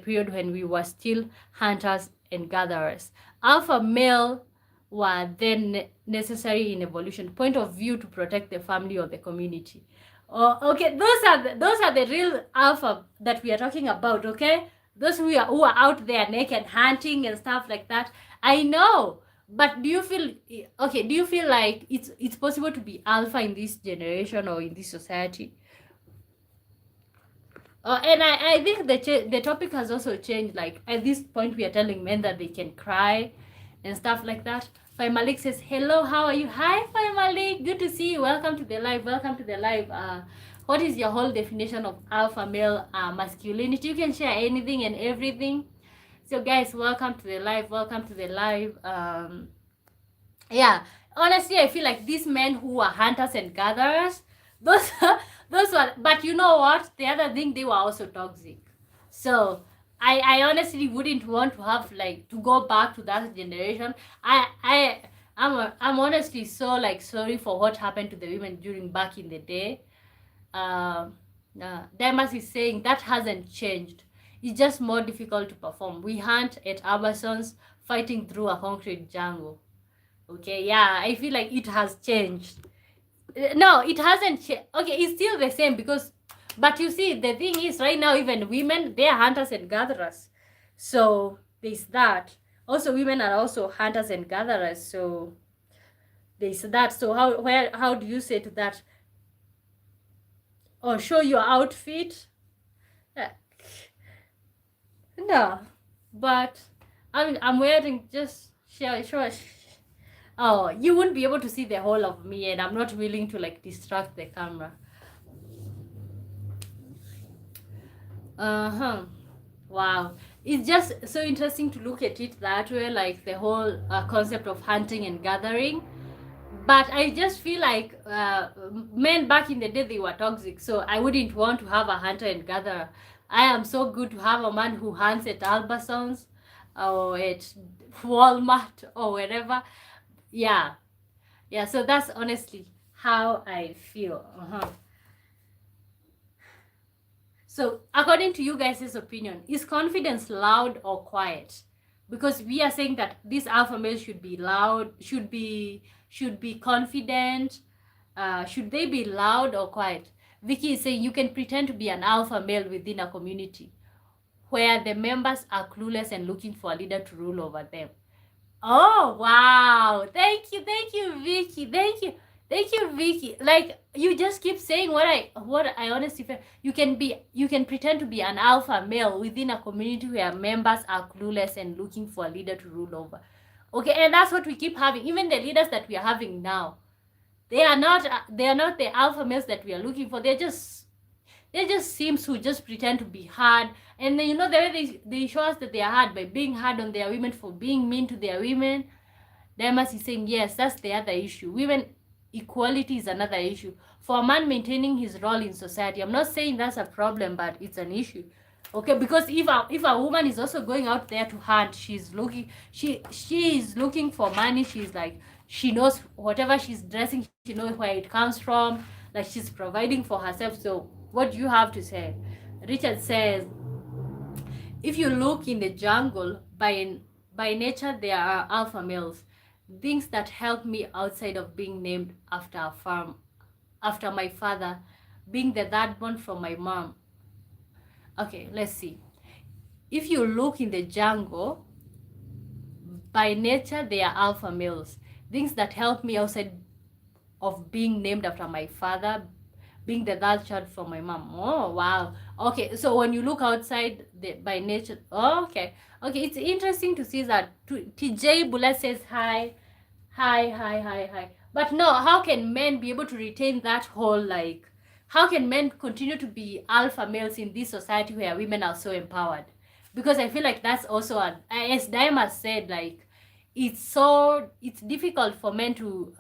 period when we were still hunters and gatherers. Alpha male were then necessary in evolution point of view to protect the family or the community. Oh, okay, those are the real alpha that we are talking about. Okay, those who are out there naked hunting and stuff like that. I know, but do you feel okay? Do you feel like it's possible to be alpha in this generation or in this society? And I think the topic has also changed. Like at this point, we are telling men that they can cry and stuff like that. Fai Malik says, hello, how are you? Hi, Fai Malik. Good to see you. Welcome to the live. What is your whole definition of alpha male masculinity? You can share anything and everything. So guys, welcome to the live. Yeah. honestly, I feel like these men who are hunters and gatherers, those those were. But you know what? The other thing, they were also toxic. So I honestly wouldn't want to have like to go back to that generation. I'm honestly so like sorry for what happened to the women during back in the day. Demas is saying that hasn't changed. It's just more difficult to perform. We hunt at Amazons fighting through a concrete jungle. Okay, yeah, I feel like it has changed. No, it hasn't changed. Okay, it's still the same because, but you see, the thing is, right now, even women, they are hunters and gatherers. So there's that. Also, women are also hunters and gatherers. So there's that. So how do you say to that? Or show your outfit? Uh, No, but I'm wearing just sure. Oh, you wouldn't be able to see the whole of me, and I'm not willing to like distract the camera. Uh-huh. Wow. It's just so interesting to look at it that way, like the whole concept of hunting and gathering. But I just feel like men back in the day, they were toxic. So I wouldn't want to have a hunter and gatherer. I am so good to have a man who hunts at Albertsons or at Walmart or wherever. Yeah. Yeah. So that's honestly how I feel. Uh-huh. So, according to you guys' opinion, is confidence loud or quiet? Because we are saying that this alpha male should be loud, should be confident. Should they be loud or quiet? Vicky is saying you can pretend to be an alpha male within a community where the members are clueless and looking for a leader to rule over them. Oh wow! Thank you, Vicky. Thank you, Vicky. Like you just keep saying what I honestly feel. You can pretend to be an alpha male within a community where members are clueless and looking for a leader to rule over. Okay, and that's what we keep having. Even the leaders that we are having now, they are not the alpha males that we are looking for. They just seems to just pretend to be hard, and then the way they show us that they are hard by being hard on their women, for being mean to their women. Demas is saying yes, that's the other issue. Women equality is another issue for a man maintaining his role in society. I'm not saying that's a problem, but it's an issue. Okay, because if a woman is also going out there to hunt, she is looking for money. She's like, she knows whatever she's dressing, she knows where it comes from, like she's providing for herself. So what do you have to say? Richard says, if you look in the jungle, by nature there are alpha males, things that help me outside of being named after a farm, after my father, being the third born from my mom. Okay, let's see. If you look in the jungle, by nature they are alpha males, things that help me outside of being named after my father, being the third child from my mom. Oh wow. Okay, so when you look outside by nature, oh, okay, it's interesting to see that. TJ Bullet says hi. Hi. But no, how can men be able to retain that whole, like, how can men continue to be alpha males in this society where women are so empowered? Because I feel like that's also, as Diana said, like, it's difficult for men to,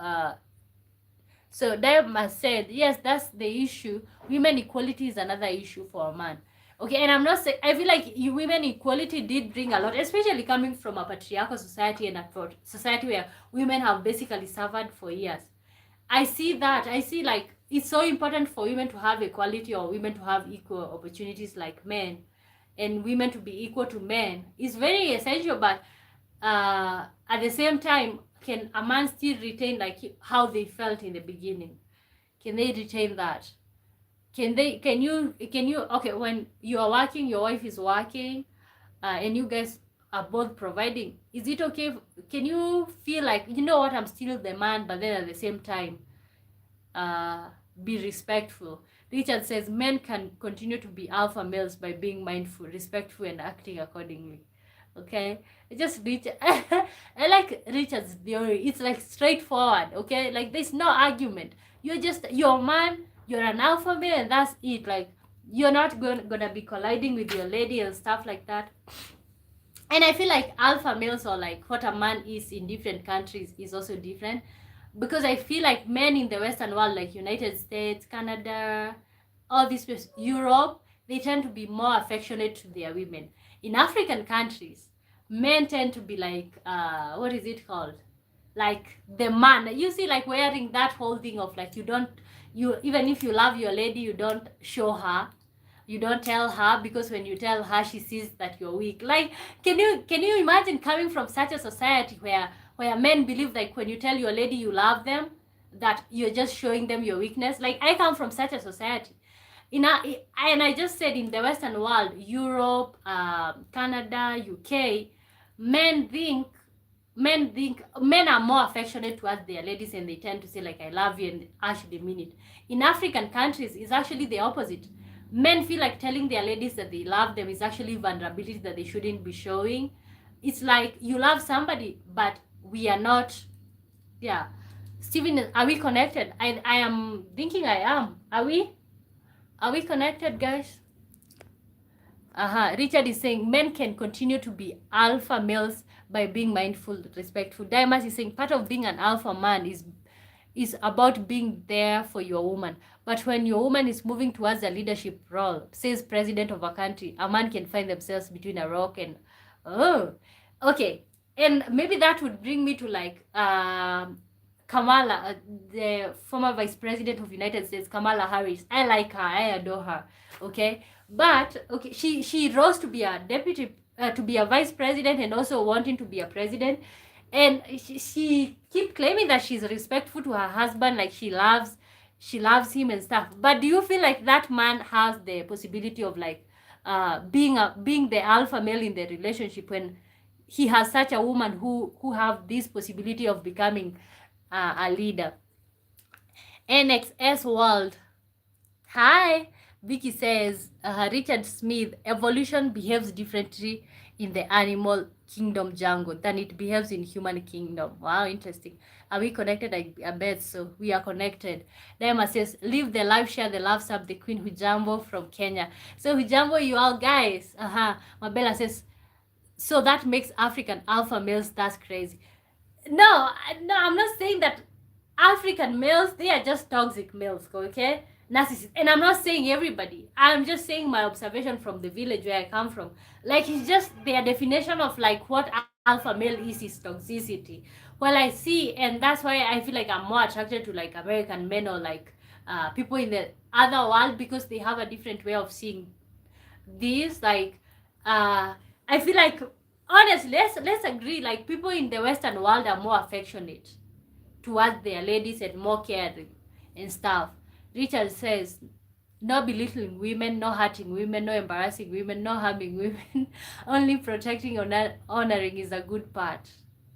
so Diana said, yes, that's the issue. Women equality is another issue for a man. Okay, and I'm not saying, I feel like women equality did bring a lot, especially coming from a patriarchal society and a society where women have basically suffered for years. I see that. I see like it's so important for women to have equality, or women to have equal opportunities like men, and women to be equal to men. It's very essential, but at the same time, can a man still retain like how they felt in the beginning? Can they retain that? Can you okay, when you are working, your wife is working, and you guys are both providing, is it okay? Can you feel like, you know what, I'm still the man, but then at the same time, be respectful? Richard says men can continue to be alpha males by being mindful, respectful, and acting accordingly. Okay, just Richard. I like Richard's theory. It's like straightforward. Okay, like there's no argument. You're a man, you're an alpha male, and that's it. Like you're not gonna be colliding with your lady and stuff like that. And I feel like alpha males, or like what a man is in different countries, is also different. because I feel like men in the Western world, like United States, Canada, all these places, Europe, they tend to be more affectionate to their women. In African countries, men tend to be like, what is it called? Like the man. You see, like wearing that whole thing of like, you even if you love your lady, you don't show her, you don't tell her, because when you tell her, she sees that you're weak. Like, can you imagine coming from such a society where men believe like when you tell your lady you love them, that you're just showing them your weakness? Like, I come from such a society. And I just said, in the Western world, Europe, Canada, UK, men think men are more affectionate towards their ladies, and they tend to say like, I love you, and actually mean it. In African countries, it's actually the opposite. Men feel like telling their ladies that they love them is actually vulnerability that they shouldn't be showing. It's like, you love somebody, but we are not. Yeah. Steven, are we connected? I am thinking I am. Are we connected, guys? Richard is saying men can continue to be alpha males by being mindful, respectful. Dimas is saying part of being an alpha man is about being there for your woman. But when your woman is moving towards a leadership role, says president of a country, a man can find themselves between a rock and okay. And maybe that would bring me to like Kamala, the former vice president of United States, Kamala Harris. I like her. I adore her. Okay, but okay, she rose to be a deputy, to be a vice president, and also wanting to be a president. And she keep claiming that she's respectful to her husband, like she loves him and stuff. But do you feel like that man has the possibility of like being the alpha male in the relationship, when he has such a woman who have this possibility of becoming a leader? NXS World. Hi. Vicky says, Richard Smith, evolution behaves differently in the animal kingdom jungle than it behaves in human kingdom. Wow, interesting. Are we connected? I bet so. We are connected. Dema says, live the life, share the love, sub the queen Hujambo from Kenya. So Hujambo, you all guys. Mabella says, so that makes African alpha males. That's crazy. No, I'm not saying that African males, they are just toxic males, okay? Narcissist. And I'm not saying everybody. I'm just saying my observation from the village where I come from. Like, it's just their definition of like what alpha male is toxicity. Well, I see, and that's why I feel like I'm more attracted to like American men, or like people in the other world, because they have a different way of seeing this. Like, I feel like, honestly, let's agree, like people in the Western world are more affectionate towards their ladies and more caring and stuff. Richard says, no belittling women, no hurting women, no embarrassing women, no harming women. Only protecting or honoring is a good part.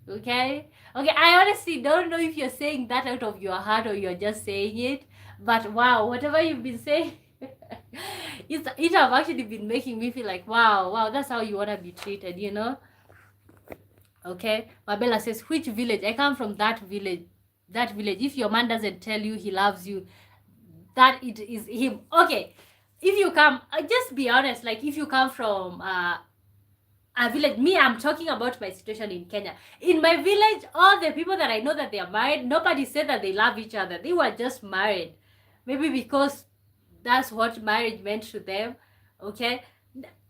Okay? Okay, I honestly don't know if you're saying that out of your heart or you're just saying it. But wow, whatever you've been saying, it have actually been making me feel like, wow, that's how you want to be treated, you know? Okay? Mabella says, which village? I come from that village. That village. If your man doesn't tell you he loves you, that it is him. Okay, if you come, just be honest, like if you come from a village, me, I'm talking about my situation in Kenya. In my village, all the people that I know that they are married, nobody said that they love each other. They were just married, maybe because that's what marriage meant to them. Okay,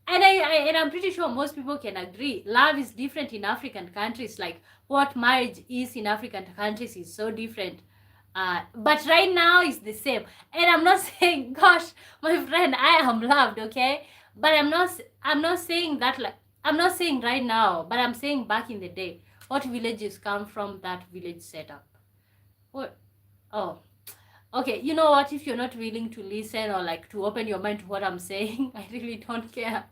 and I'm pretty sure most people can agree, love is different in African countries. Like, what marriage is in African countries is so different. But right now it's the same. And I'm not saying, gosh, my friend, I am loved, okay? But I'm not saying that, like, I'm not saying right now, but I'm saying back in the day, what villages come from that village setup. What? Oh, okay. You know what? If you're not willing to listen or like to open your mind to what I'm saying, I really don't care.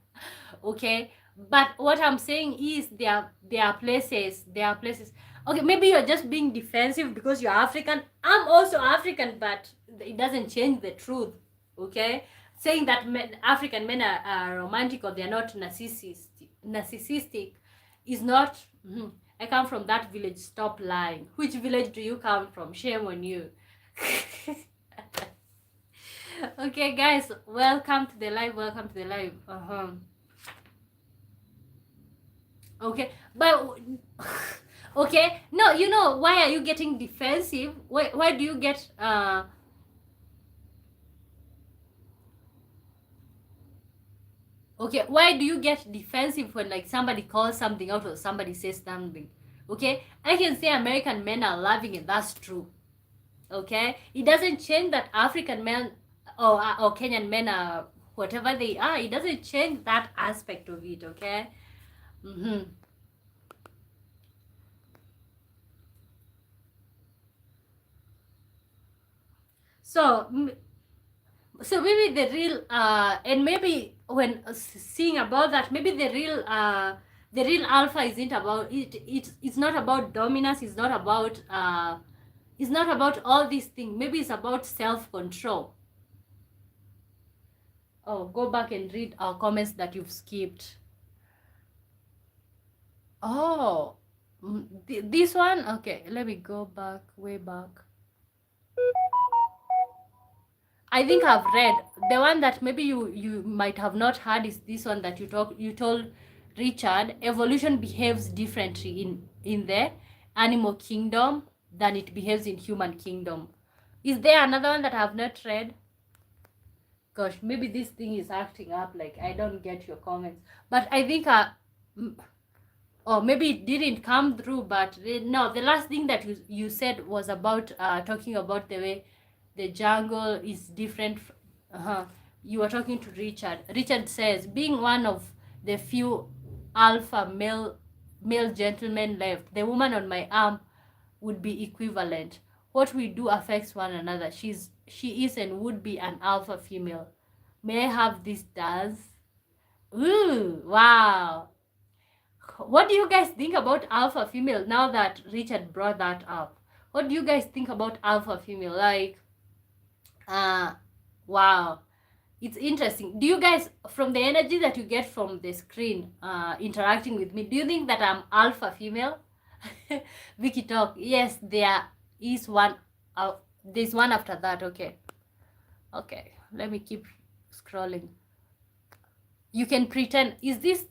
Okay? But what I'm saying is there are places. Okay, maybe you're just being defensive because you're African. I'm also African, but it doesn't change the truth. Okay? Saying that African men are romantic or they're not narcissistic is not. I come from that village. Stop lying. Which village do you come from? Shame on you. Okay, guys, welcome to the live. Okay, but Okay, no, you know, why are you getting defensive? Why do you get okay, why do you get defensive when like somebody calls something out or somebody says something? Okay, I can say American men are loving it, that's true. Okay, it doesn't change that African men or Kenyan men are whatever they are. It doesn't change that aspect of it. Okay. Mm-hmm. So so maybe the real and maybe when seeing about that, maybe the real alpha isn't about it. It's not about dominance. It's not about all these things. Maybe it's about self control. Oh, go back and read our comments that you've skipped. Oh, this one? Okay, let me go back, way back. I think I've read the one that maybe you might have not heard is this one that you told Richard. Evolution behaves differently in the animal kingdom than it behaves in human kingdom. Is there another one that I have not read? Gosh, maybe this thing is acting up. Like I don't get your comments, but I think or maybe it didn't come through, but no, the last thing that you said was about talking about the way the jungle is different. You were talking to Richard. Richard says, being one of the few alpha male gentlemen left, the woman on my arm would be equivalent. What we do affects one another. She is and would be an alpha female. May I have this dance? Ooh, wow. What do you guys think about alpha female now that Richard brought that up? What do you guys think about alpha female? Like, uh, wow, it's interesting. Do you guys, from the energy that you get from the screen, interacting with me, do you think that I'm alpha female? Vicky talk. Yes, there is one. There's one after that. Okay, okay. Let me keep scrolling. You can pretend, is this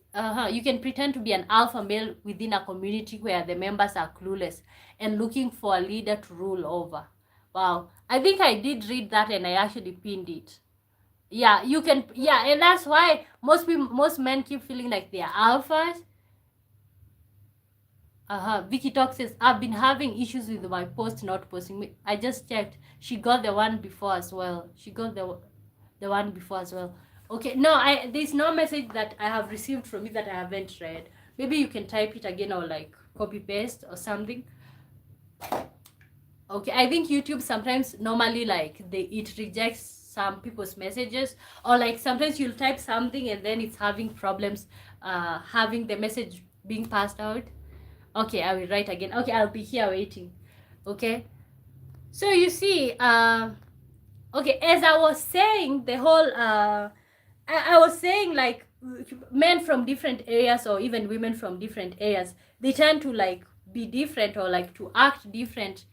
you can pretend to be an alpha male within a community where the members are clueless and looking for a leader to rule over. Wow, I think I did read that and I actually pinned it. Yeah, you can. Yeah, and that's why most men keep feeling like they are alphas. Vicky Talk says, I've been having issues with my post not posting me. I just checked. She got the one before as well. She got the one before as well. Okay, no, there's no message that I have received from you that I haven't read. Maybe you can type it again or like copy paste or something. Okay, I think YouTube sometimes normally like it rejects some people's messages, or like sometimes you'll type something and then it's having problems having the message being passed out. Okay, I will write again. Okay, I'll be here waiting. Okay, so you see okay, as I was saying, the whole I was saying like men from different areas or even women from different areas, they tend to like be different or like to act different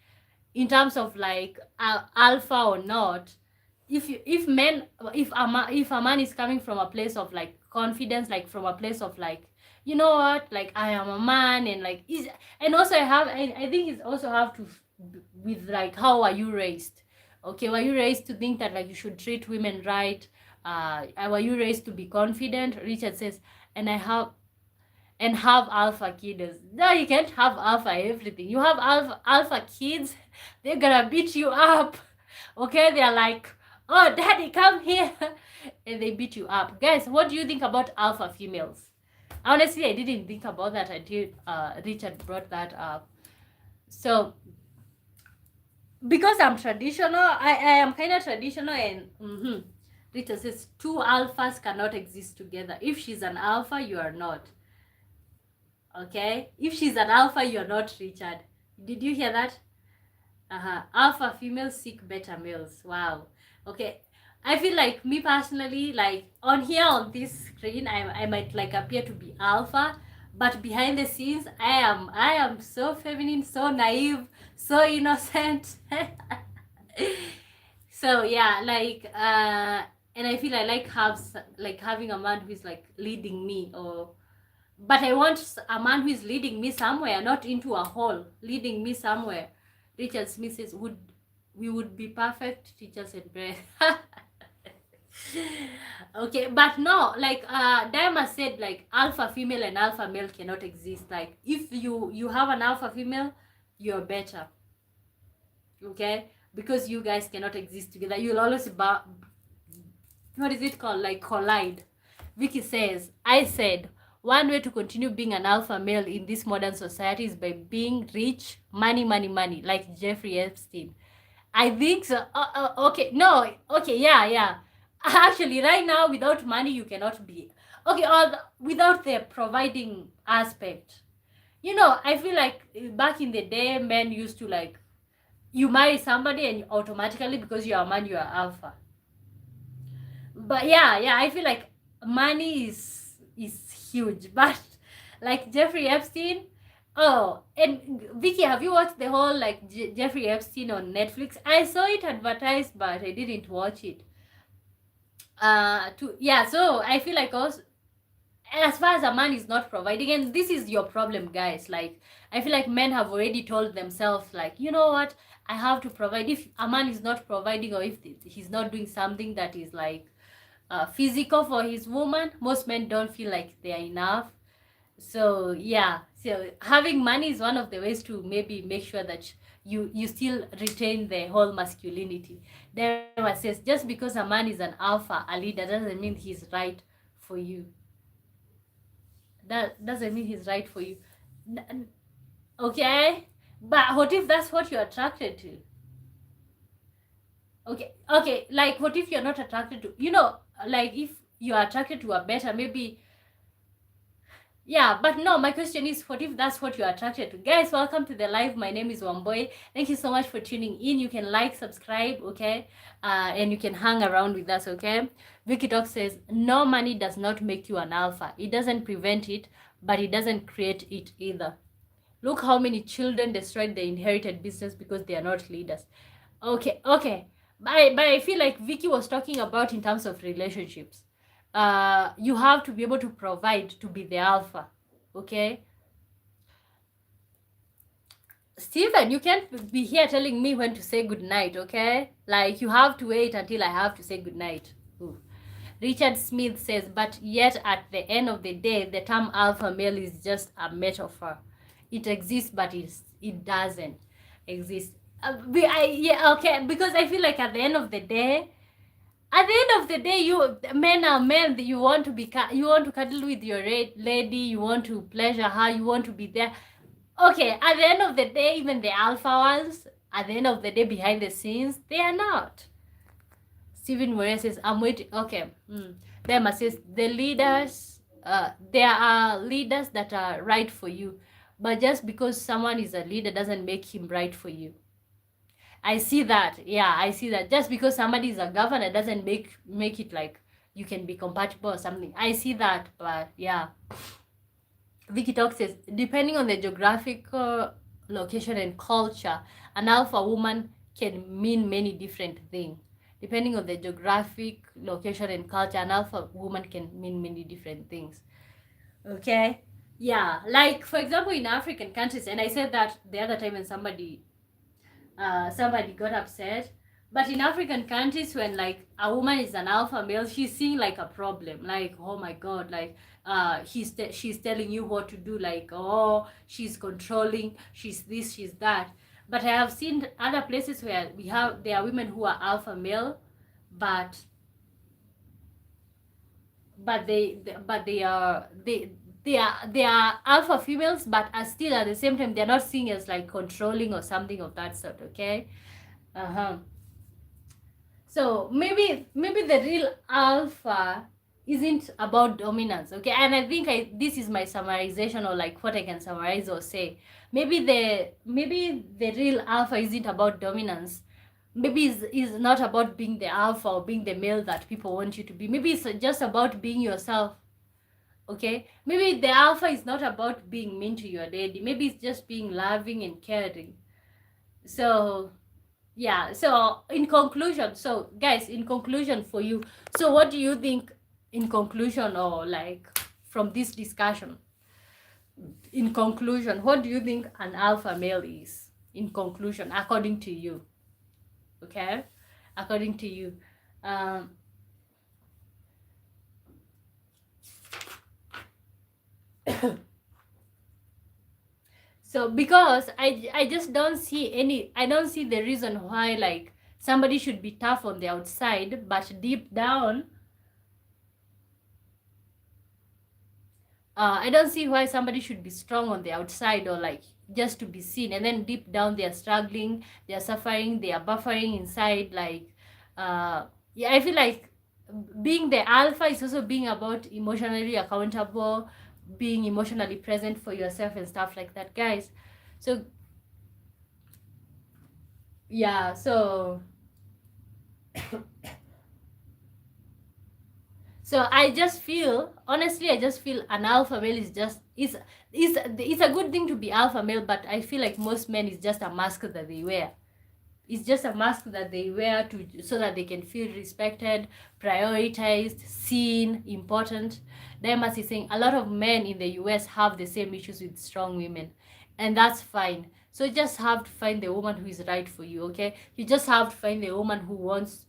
in terms of like alpha or not. If men, if a man is coming from a place of like confidence, like from a place of like, you know what, like I am a man, and like is, and also I think it's also have to with like how are you raised. Okay, were you raised to think that like you should treat women right? Were you raised to be confident? Richard says, and have alpha kids. No, you can't have alpha everything. You have alpha kids, they're gonna beat you up. Okay, they're like, oh daddy, come here. And they beat you up. Guys, what do you think about alpha females? Honestly, I didn't think about that until Richard brought that up. So because I'm traditional, I am kind of traditional, and Richard says two alphas cannot exist together. If she's an alpha, you are not. Okay, if she's an alpha, you're not Richard. Did you hear that? Alpha females seek better males. Wow. Okay, I feel like me personally, like on here on this screen, I might like appear to be alpha, but behind the scenes I am so feminine, so naive, so innocent. So yeah, like and I feel I like having a man who's like leading me, or But I want a man who is leading me somewhere, not into a hole, leading me somewhere. Richard Smith says, we would be perfect teachers and breath. Okay, but no, like Diana said, like alpha female and alpha male cannot exist. Like if you have an alpha female, you're better. Okay, because you guys cannot exist together. You'll always what is it called? Like collide. Vicky says, I said, one way to continue being an alpha male in this modern society is by being rich, money, money, money, like Jeffrey Epstein. I think so. Okay, no, okay, yeah, yeah. Actually, right now, without money, you cannot be. Okay, without the providing aspect. You know, I feel like back in the day, men used to like, you marry somebody and automatically, because you're a man, you are alpha. But yeah, I feel like money is huge. But like Jeffrey Epstein, oh, and Vicky, have you watched the whole like Jeffrey Epstein on Netflix? I saw it advertised, but I didn't watch it. So I feel like also, as far as a man is not providing, and this is your problem, guys, like I feel like men have already told themselves, like, you know what, I have to provide. If a man is not providing, or if he's not doing something that is like physical for his woman, most men don't feel like they are enough. So yeah, so having money is one of the ways to maybe make sure that you still retain the whole masculinity. Deva says, just because a man is an alpha, a leader, doesn't mean he's right for you. That doesn't mean he's right for you. Okay, but what if that's what you're attracted to? Okay, like what if you're not attracted to, like if you're attracted to a better, maybe. Yeah, but no, my question is, what if that's what you're attracted to? Guys, welcome to the live. My name is Wamboy. Thank you so much for tuning in. You can like, subscribe, okay? And you can hang around with us, okay? Vicky Talk says, no, money does not make you an alpha. It doesn't prevent it, but it doesn't create it either. Look how many children destroyed the inherited business because they are not leaders. Okay. But I feel like Vicky was talking about in terms of relationships. You have to be able to provide to be the alpha. Okay? Stephen, you can't be here telling me when to say good night, okay? Like, you have to wait until I have to say good night. Ooh. Richard Smith says, but yet at the end of the day, the term alpha male is just a metaphor. It exists, but it doesn't exist. Okay, because I feel like at the end of the day, you men are men. You want to you want to cuddle with your lady. You want to pleasure her. You want to be there. Okay, at the end of the day, even the alpha ones, at the end of the day, behind the scenes, they are not. Stephen Moore says, I'm waiting. Okay. Dema says, the leaders, there are leaders that are right for you. But just because someone is a leader doesn't make him right for you. I see that. Yeah, I see that. Just because somebody is a governor doesn't make it like you can be compatible or something. I see that, but yeah. Vicky Talk says, depending on the geographical location and culture, an alpha woman can mean many different things. Depending on the geographic location and culture, an alpha woman can mean many different things. Okay? Yeah, like for example in African countries, and I said that the other time when somebody got upset. But in African countries, when like a woman is an alpha male, she's seeing like a problem. Like, oh my god, like she's telling you what to do. Like, oh, she's controlling. She's this. She's that. But I have seen other places where there are women who are alpha male, but they are alpha females, but are still at the same time they're not seen as like controlling or something of that sort. Okay. So maybe the real alpha isn't about dominance, okay? And I think this is my summarization, or like what I can summarize or say. Maybe the real alpha isn't about dominance. Maybe is not about being the alpha or being the male that people want you to be. Maybe it's just about being yourself. Okay? Maybe the alpha is not about being mean to your daddy. Maybe it's just being loving and caring. So yeah, so in conclusion, so guys, in conclusion for you, so what do you think in conclusion, or like from this discussion? In conclusion, what do you think an alpha male is? In conclusion, according to you, okay? According to you. Um, so because I just don't see I don't see the reason why like somebody should be tough on the outside, but deep down, I don't see why somebody should be strong on the outside or like just to be seen, and then deep down they are struggling, they are suffering, they are buffering inside. Like, yeah, I feel like being the alpha is also being about emotionally accountable, being emotionally present for yourself and stuff like that, guys. So yeah, so I just feel, honestly, I just feel an alpha male is just is it's a good thing to be alpha male, but I feel like most men is just a mask that they wear. It's just a mask that they wear to so that they can feel respected, prioritized, seen, important. Demas is saying a lot of men in the US have the same issues with strong women, and that's fine. So you just have to find the woman who is right for you, okay? You just have to find the woman who wants,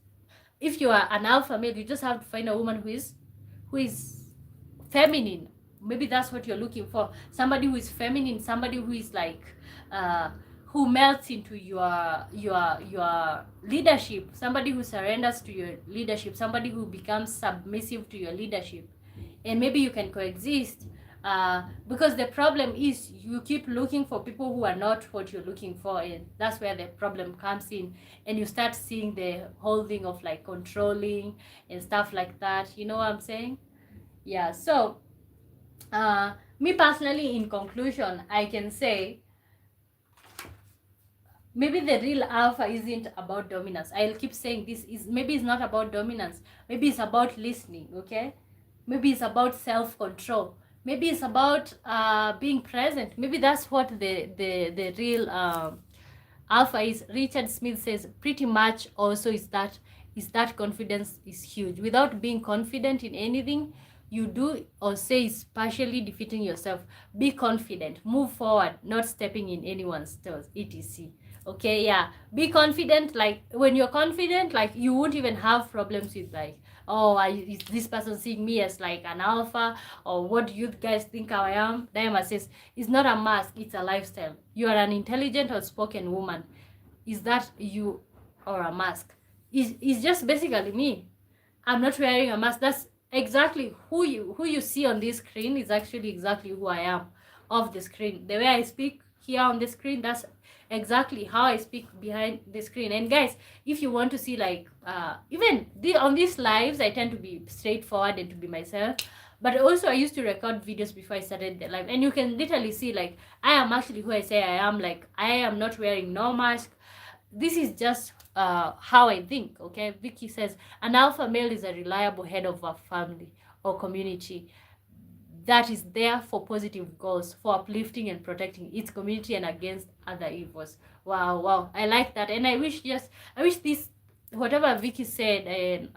if you are an alpha male, you just have to find a woman who is feminine. Maybe that's what you're looking for. Somebody who is feminine, somebody who is like uh who melts into your leadership, somebody who surrenders to your leadership, somebody who becomes submissive to your leadership, and maybe you can coexist. Because the problem is you keep looking for people who are not what you're looking for, and that's where the problem comes in, and you start seeing the whole thing of like controlling and stuff like that. You know what I'm saying? Yeah. So me personally, in conclusion, I can say maybe the real alpha isn't about dominance. I'll keep saying this is maybe it's not about dominance. Maybe it's about listening, okay? Maybe it's about self-control. Maybe it's about being present. Maybe that's what the real alpha is. Richard Smith says pretty much also is that confidence is huge. Without being confident in anything you do or say is partially defeating yourself. Be confident, move forward, not stepping in anyone's toes, etc. Okay, yeah, be confident. Like when you're confident, like you won't even have problems with like, oh, is this person seeing me as like an alpha, or what do you guys think I am? Diamond says it's not a mask, it's a lifestyle. You are an intelligent or spoken woman. Is that you or a mask? Is just basically me. I'm not wearing a mask. That's exactly who you see on this screen is actually exactly who I am off the screen. The way I speak here on the screen, that's exactly how I speak behind the screen. And guys, if you want to see like even on these lives, I tend to be straightforward and to be myself. But also I used to record videos before I started the live, and you can literally see like I am actually who I say I am. Like I am not wearing no mask. This is just how I think, okay? Vicky says an alpha male is a reliable head of a family or community that is there for positive goals, for uplifting and protecting its community and against other evils. Wow, wow, I like that. And I wish this, whatever Vicky said, and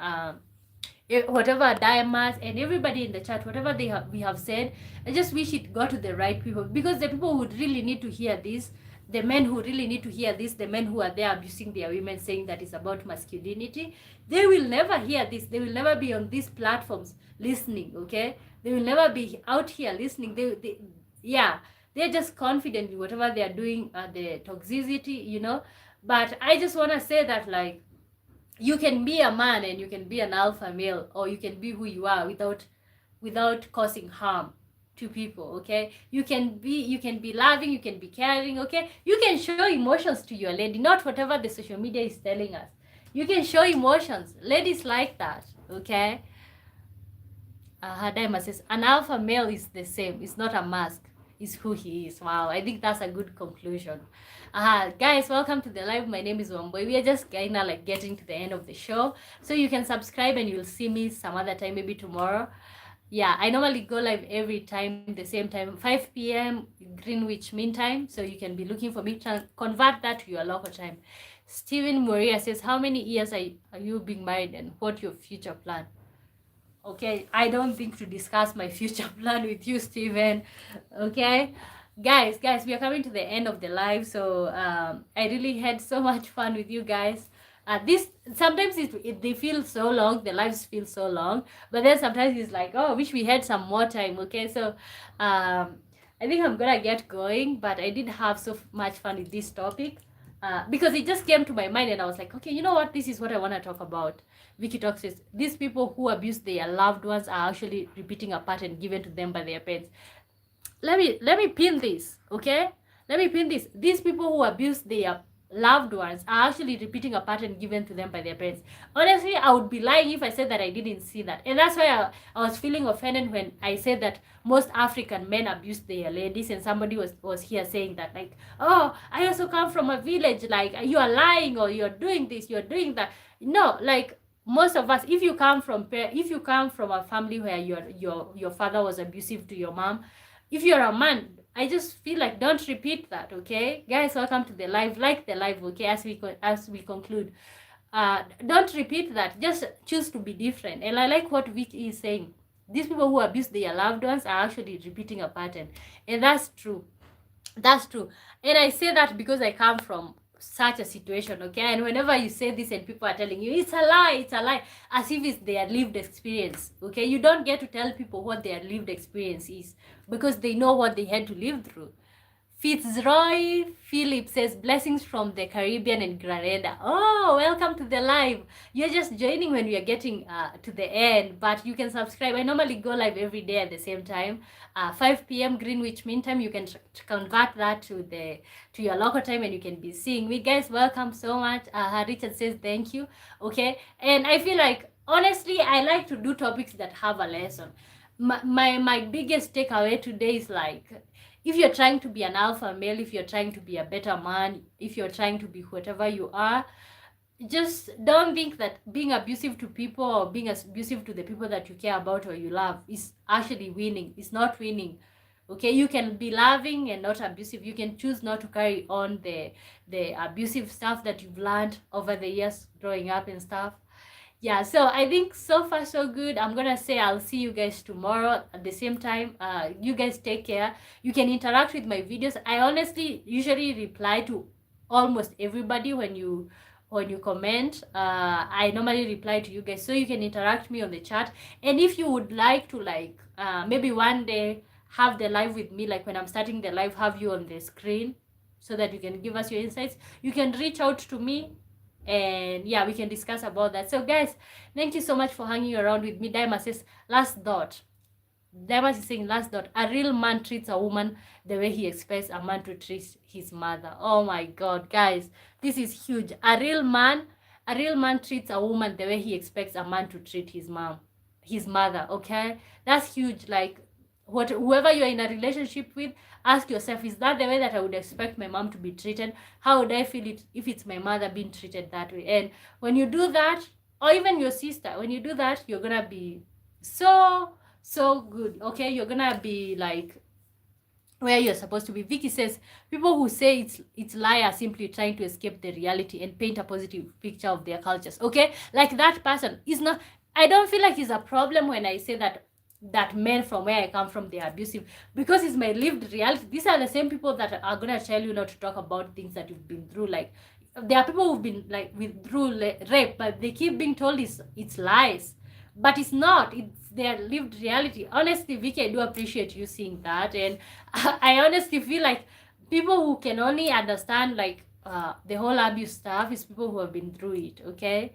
whatever Diamas and everybody in the chat, whatever we have said, I just wish it got to the right people, because the people who really need to hear this, the men who really need to hear this, the men who are there abusing their women, saying that it's about masculinity, they will never hear this. They will never be on these platforms listening, okay? They will never be out here listening. Yeah, they're just confident in whatever they are doing, the toxicity, But I just want to say that, like, you can be a man and you can be an alpha male, or you can be who you are without causing harm to people, okay? You can be loving, you can be caring, okay? You can show emotions to your lady, not whatever the social media is telling us. You can show emotions. Ladies like that, okay? Hadaima says an alpha male is the same. It's not a mask. It's who he is. Wow, I think that's a good conclusion. Guys, welcome to the live. My name is Wamboy. We are just kind of like getting to the end of the show, so you can subscribe and you'll see me some other time, maybe tomorrow. Yeah, I normally go live every time, the same time, 5 p.m. Greenwich Mean Time. So you can be looking for me to convert that to your local time. Steven Moria says, how many years are you being married and what your future plan? Okay, I don't think to discuss my future plan with you, Steven. Okay, guys, we are coming to the end of the live, so I really had so much fun with you guys. This sometimes they feel so long, the lives feel so long, but then sometimes it's like, oh, wish we had some more time. Okay, so I think I'm gonna get going, but I did have so much fun with this topic. Because it just came to my mind and I was like, okay, you know what? This is what I want to talk about. Vicky talks is these people who abuse their loved ones are actually repeating a pattern given to them by their parents. Let me pin this, okay? Let me pin this. These people who abuse their loved ones are actually repeating a pattern given to them by their parents. Honestly, I would be lying if I said that I didn't see that. And that's why I was feeling offended when I said that most African men abuse their ladies, and somebody was here saying that, like, oh, I also come from a village, like, you are lying, or you're doing this, you're doing that. No, like, most of us, if you come from a family where your father was abusive to your mom, if you're a man, I just feel like don't repeat that. Okay, guys, welcome to the live. Like the live. Okay, as we conclude, don't repeat that. Just choose to be different. And I like what Vicky is saying. These people who abuse their loved ones are actually repeating a pattern, and that's true. That's true. And I say that because I come from such a situation, okay? And whenever you say this and people are telling you, it's a lie, as if it's their lived experience, okay? You don't get to tell people what their lived experience is because they know what they had to live through. Fitzroy Philip says, blessings from the Caribbean and Grenada. Oh, welcome to the live. You're just joining when we are getting to the end, but you can subscribe. I normally go live every day at the same time, 5 p.m. Greenwich Mean Time. You can convert that to your local time and you can be seeing me. Guys, welcome so much. Richard says thank you. Okay, and I feel like, honestly, I like to do topics that have a lesson. My biggest takeaway today is like, if you're trying to be an alpha male, if you're trying to be a better man, if you're trying to be whatever you are, just don't think that being abusive to people or being abusive to the people that you care about or you love is actually winning. It's not winning. Okay, you can be loving and not abusive. You can choose not to carry on the abusive stuff that you've learned over the years growing up and stuff. Yeah, so I think so far so good. I'm gonna say I'll see you guys tomorrow at the same time. You guys take care. You can interact with my videos. I honestly usually reply to almost everybody when you comment. I normally reply to you guys, so you can interact me on the chat. And if you would like to, like, maybe one day have the live with me, like when I'm starting the live, have you on the screen so that you can give us your insights, you can reach out to me and yeah, we can discuss about that. So guys, thank you so much for hanging around with me. Daima says last thought. Daima is saying last thought, a real man treats a woman the way he expects a man to treat his mother. Oh my god, guys, this is huge. A real man treats a woman the way he expects a man to treat his mother. Okay, that's huge. Like, whoever you're in a relationship with, ask yourself, is that the way that I would expect my mom to be treated? How would I feel it if it's my mother being treated that way? And when you do that, or even your sister, when you do that, you're gonna be so good. Okay, you're gonna be like where you're supposed to be. Vicky says people who say it's lie are simply trying to escape the reality and paint a positive picture of their cultures. Okay, like that person is not. I don't feel like it's a problem when I say that men from where I come from, they're abusive, because it's my lived reality. These are the same people that are gonna tell you not to talk about things that you've been through. Like, there are people who've been like through rape, but they keep being told it's lies, but it's not. It's their lived reality. Honestly, Vicky, I do appreciate you seeing that, and I honestly feel like people who can only understand like the whole abuse stuff is people who have been through it. Okay.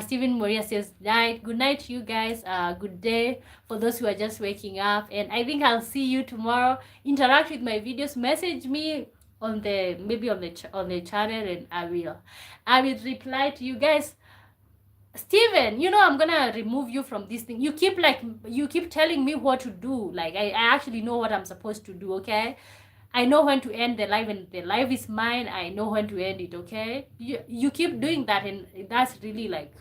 Stephen Moria says good night to you guys. Good day for those who are just waking up, and I think I'll see you tomorrow. Interact with my videos, message me on the on the channel, and I will reply to you guys. Steven, I'm gonna remove you from this thing. You keep telling me what to do. Like, I actually know what I'm supposed to do. Okay, I know when to end the live, and the live is mine. I know when to end it. Okay, you keep doing that, and that's really like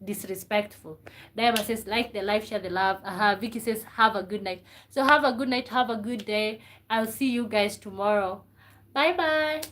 disrespectful. Diana says like the live, share the love. Vicky says have a good night. So have a good night, have a good day. I'll see you guys tomorrow. Bye bye.